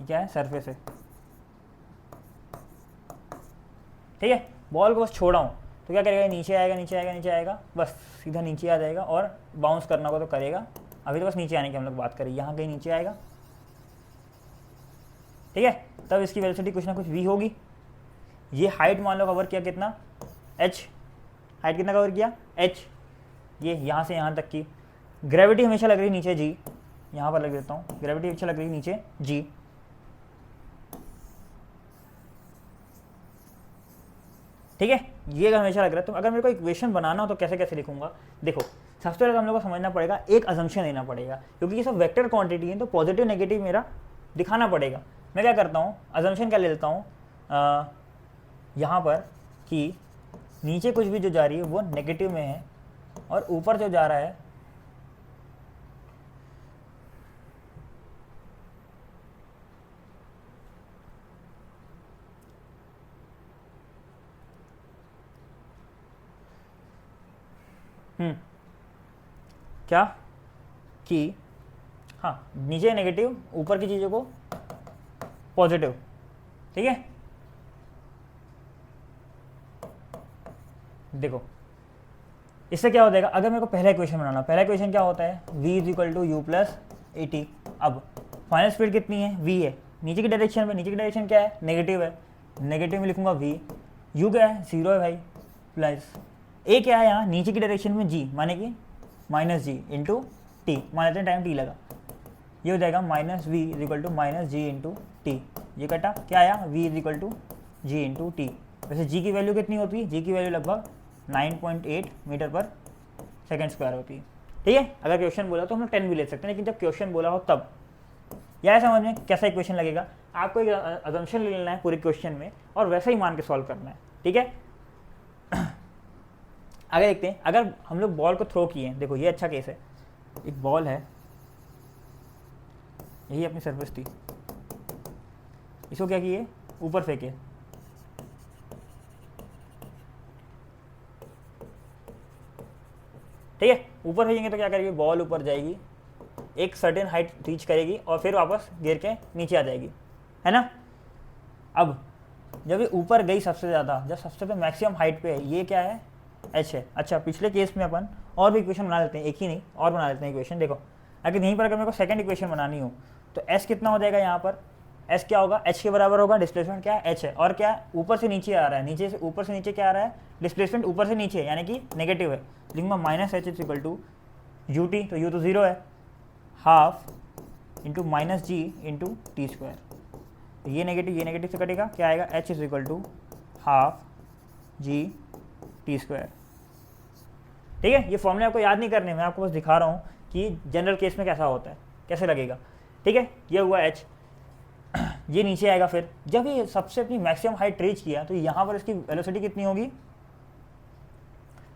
क्या है, सरफेस है, ठीक है। बॉल को बस छोड़ा हूँ तो क्या करेगा, नीचे आएगा, नीचे आएगा, नीचे आएगा, बस सीधा नीचे आ जाएगा। और बाउंस करना को तो करेगा। अभी तो बस नीचे आने की हम लोग बात करें, यहाँ कहीं नीचे आएगा, ठीक है। तब इसकी वेलोसिटी कुछ ना कुछ v होगी। ये हाइट मान लो कवर किया कितना, h, हाइट कितना कवर किया, h, ये यहाँ से यहाँ तक की। ग्रेविटी हमेशा लग रही नीचे g, यहाँ पर लग देता हूँ, ग्रेविटी हमेशा लग रही नीचे g, ठीक है। ये अगर हमेशा लग रहा है तो अगर मेरे को इक्वेशन बनाना हो तो कैसे कैसे लिखूंगा, देखो सबसे पहले हम लोग को समझना पड़ेगा, एक अजम्पशन लेना पड़ेगा, क्योंकि ये सब वेक्टर क्वांटिटी है तो पॉजिटिव नेगेटिव मेरा दिखाना पड़ेगा। मैं क्या करता हूँ, अजम्पशन क्या ले लेता हूँ, यहाँ पर कि नीचे कुछ भी जो जा रही है वो नेगेटिव में है और ऊपर जो जा रहा है क्या कि हाँ, नीचे नेगेटिव, ऊपर की चीज़ों को पॉजिटिव, ठीक है। देखो इससे क्या हो जाएगा, अगर मेरे को पहला इक्वेशन बनाना, पहला इक्वेशन क्या होता है, v equal to u plus a t. अब फाइनल स्पीड कितनी है, v है, नीचे की डायरेक्शन में, नीचे की डायरेक्शन क्या है, नेगेटिव है, नेगेटिव में लिखूंगा v, u क्या है, 0 है भाई, प्लस ए क्या है यहाँ नीचे की डायरेक्शन में g, माने कि माइनस जी इंटू टी, मान लेते हैं टाइम t लगा, ये हो जाएगा minus v is equal to minus g into t. ये कटा, क्या आया, v is equal to g into t. वैसे g की वैल्यू कितनी होती है, g की वैल्यू लगभग 9.8 मीटर पर सेकेंड स्क्वायर होती है, ठीक है। अगर क्वेश्चन बोला तो हम लोग 10 भी ले सकते हैं, लेकिन जब क्वेश्चन बोला हो तब। यह समझ में कैसा इक्वेशन लगेगा, आपको एक अजम्पशन ले लेना है पूरे क्वेश्चन में और वैसा ही मान के सॉल्व करना है, ठीक है। आगे देखते हैं, अगर हम लोग बॉल को थ्रो किए, देखो ये अच्छा केस है, एक बॉल है, यही अपनी सरफेस थी, इसको क्या किए, ऊपर फेंके, ठीक है। ऊपर फेंकेंगे तो क्या करेगी, बॉल ऊपर जाएगी, एक सर्टेन हाइट रीच करेगी और फिर वापस गिर के नीचे आ जाएगी, है ना। अब जब ये ऊपर गई सबसे ज़्यादा, जब सबसे पे मैक्सिमम हाइट पे है, ये क्या है, h है। अच्छा, पिछले केस में अपन और भी इक्वेशन बना लेते हैं, एक ही नहीं और बना लेते हैं इक्वेशन। देखो अगर यहीं पर अगर मेरे को सेकंड इक्वेशन बनानी हो तो s कितना हो जाएगा, यहाँ पर s क्या होगा, h के बराबर होगा, डिस्प्लेसमेंट क्या है, h है, और क्या है, ऊपर से नीचे आ रहा है, नीचे से ऊपर से नीचे क्या आ रहा है, डिस्प्लेसमेंट ऊपर से नीचे, यानी कि नेगेटिव है, लिखूंगा minus h is equal to u t, तो यू तो 0 है, half into minus g into t square. ये नेगेटिव से कटेगा, क्या आएगा, h is equal to half g t square, ठीक है। ये फॉर्मूले आपको याद नहीं करने, मैं आपको बस दिखा रहा हूँ कि जनरल केस में कैसा होता है, कैसे लगेगा, ठीक है। ये हुआ h, ये नीचे आएगा, फिर जब ये सबसे अपनी मैक्सिमम हाइट रीच किया तो यहाँ पर इसकी वेलोसिटी कितनी होगी,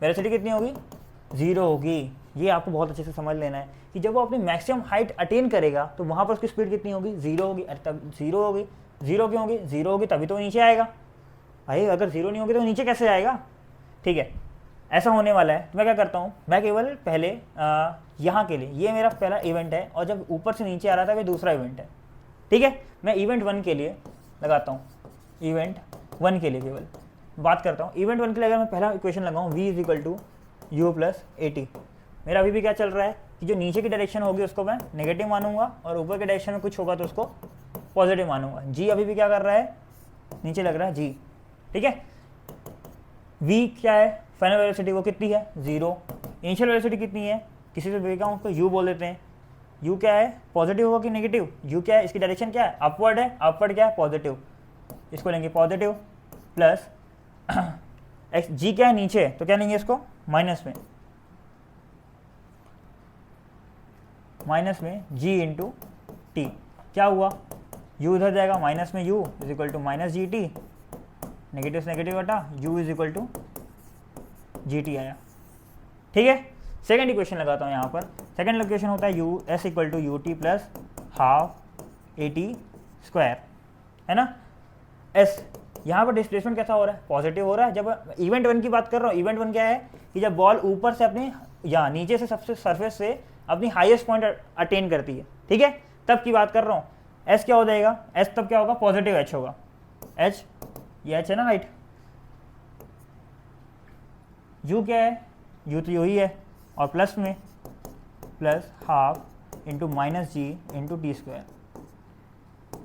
वेलोसिटी कितनी होगी, 0 होगी। ये आपको बहुत अच्छे से समझ लेना है कि जब वो अपनी मैक्सिमम हाइट अटेन करेगा तो वहाँ पर उसकी स्पीड कितनी होगी, 0 होगी। अरे तब 0 होगी, 0 क्यों होगी, 0 होगी तभी तो नीचे आएगा भाई, अगर 0 नहीं होगी तो नीचे कैसे आएगा, ठीक है। ऐसा होने वाला है, तो मैं क्या करता हूँ, मैं केवल पहले यहाँ के लिए, ये मेरा पहला इवेंट है और जब ऊपर से नीचे आ रहा था वो दूसरा इवेंट है, ठीक है। मैं इवेंट 1 के लिए लगाता हूँ, इवेंट 1 के लिए केवल बात करता हूँ। इवेंट 1 के लिए अगर मैं पहला इक्वेशन लगाऊँ, v is equal to u plus a t, मेरा अभी भी क्या चल रहा है कि जो नीचे की डायरेक्शन होगी उसको मैं नेगेटिव मानूंगा और ऊपर के डायरेक्शन में कुछ होगा तो उसको पॉजिटिव मानूंगा। जी अभी भी क्या कर रहा है, नीचे लग रहा है जी, ठीक है। v क्या है, फाइनल वेलोसिटी वो कितनी है, 0। इनिशियल वेलोसिटी कितनी है, किसी से देखा हूँ उसको u बोल देते हैं, u क्या है, पॉजिटिव होगा कि नेगेटिव, u क्या है, इसकी डायरेक्शन क्या है, अपवर्ड है, अपवर्ड क्या है, पॉजिटिव, इसको लेंगे पॉजिटिव, प्लस एक्स, जी क्या है नीचे, तो क्या लेंगे इसको माइनस में g इंटू टी, क्या हुआ, u इधर जाएगा, माइनस में u is equal to minus g t, negative से नेगेटिव हटा, u is equal to g t आया, ठीक है। सेकेंड इक्वेशन लगाता हूँ यहाँ पर। सेकेंड इक्वेशन होता है u s equal to u t plus half a t square, है ना। एस यहाँ पर डिस्प्लेसमेंट कैसा हो रहा है, पॉजिटिव हो रहा है। जब इवेंट वन की बात कर रहा हूँ, इवेंट वन क्या है कि जब बॉल ऊपर से अपने या नीचे से सबसे सरफेस से अपनी हाईएस्ट पॉइंट अटेन करती है, ठीक है, तब की बात कर रहा हूँ। एस क्या हो जाएगा, एस तब क्या होगा, पॉजिटिव एच होगा। एच, ये एच है ना हाइट। यू क्या है, यू तो यू ही है, और प्लस में plus half into minus g into t square,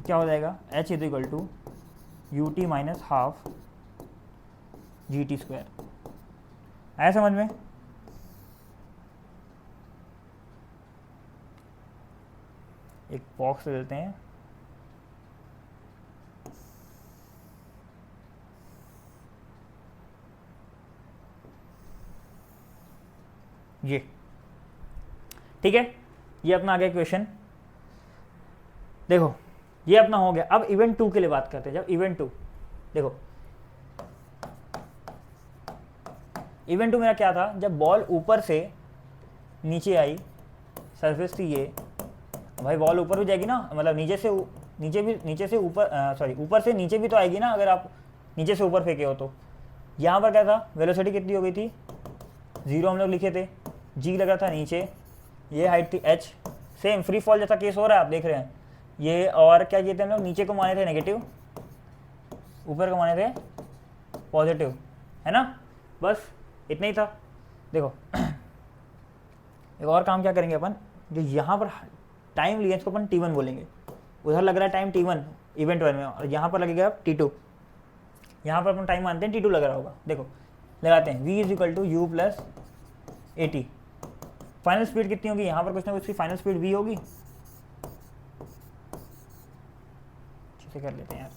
क्या हो जाएगा, h is equal to u t minus half g t square. आया समझ में। एक बॉक्स ले लेते हैं, ये ठीक है, ये अपना आ गया क्वेश्चन। देखो ये अपना हो गया। अब इवेंट टू के लिए बात करते हैं। जब इवेंट टू, देखो इवेंट टू मेरा क्या था, जब बॉल ऊपर से नीचे आई, सरफेस थी ये, भाई बॉल ऊपर भी जाएगी ना, मतलब नीचे से ऊपर, सॉरी ऊपर से नीचे भी तो आएगी ना, अगर आप नीचे से ऊपर फेंके हो तो। यहाँ पर क्या था, वेलोसिटी कितनी हो गई थी, 0 हम लोग लिखे थे, जी लगा था नीचे, ये हाइट थी h, सेम फ्री फॉल जैसा केस हो रहा है, आप देख रहे हैं ये। और क्या किए थे हम लोग, नीचे को माने थे नेगेटिव, ऊपर को माने थे पॉजिटिव, है ना। बस इतना ही था। देखो एक और काम क्या करेंगे अपन, जो यहाँ पर टाइम लिया इसको अपन t1 बोलेंगे। उधर लग रहा है टाइम t1 इवेंट वन में, और यहाँ पर लगेगा t2। यहाँ पर अपन टाइम मानते हैं t2 लग रहा होगा। देखो लगाते हैं, v is equal to u plus a t. Final speed कितनी होगी, यहाँ पर कुछ ना कुछ की फाइनल स्पीड v होगी। अच्छे से कर लेते हैं यार,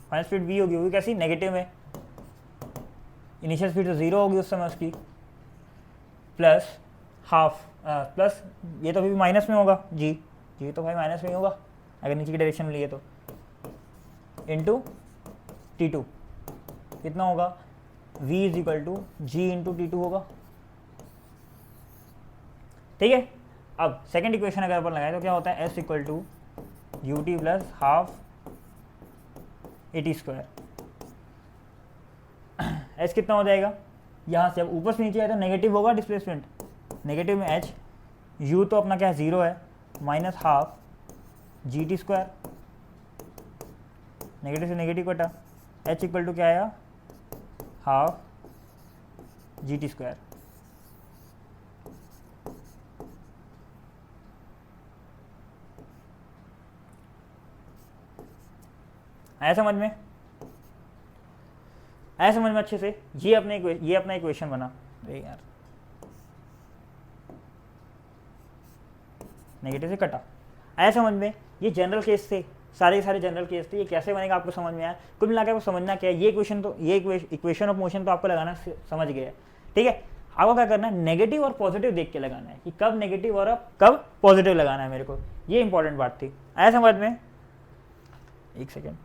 फाइनल स्पीड v होगी, वो भी कैसी, नेगेटिव में। इनिशियल स्पीड तो 0 होगी उस समय उसकी, प्लस हाफ, प्लस ये तो अभी माइनस में होगा, जी तो भाई माइनस में ही होगा अगर नीचे की डायरेक्शन में लिए तो, इंटू T2 कितना होगा, v is equal to g into T2 होगा, ठीक है। अब सेकेंड इक्वेशन अगर अपन लगाए तो क्या होता है, s equal to u t plus half a t square. S कितना हो जाएगा, यहाँ से अब ऊपर से नीचे आए तो नेगेटिव होगा डिस्प्लेसमेंट, नेगेटिव में h, u तो अपना क्या है 0 है, minus half g t square, negative से नेगेटिव कटा, h इक्वल टू क्या आया, हाफ जी टी स्क्वायर। आया समझ में, आया समझ में अच्छे से। ये अपना इक्वेशन बना। अरे यार नेगेटिव से कटा, आया समझ में। ये जनरल केस थे, सारे के सारे जनरल केस थे। ये कैसे बनेगा आपको समझ में आया। कुल मिला के आपको समझना क्या है, ये इक्वेशन तो, ये इक्वेशन ऑफ मोशन तो आपको लगाना समझ गए है, ठीक है। आपको क्या करना है, नेगेटिव और पॉजिटिव देख के लगाना है कि कब नेगेटिव और कब पॉजिटिव लगाना है मेरे को, ये इंपॉर्टेंट बात थी। आया समझ में। एक सेकेंड,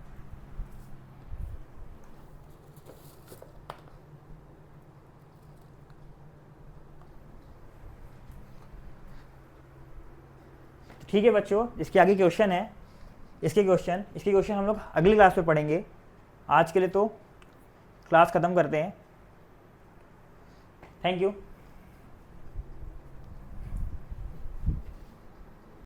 ठीक है बच्चों, इसके आगे क्वेश्चन है, इसके क्वेश्चन हम लोग अगली क्लास में पढ़ेंगे। आज के लिए तो क्लास ख़त्म करते हैं। Thank you.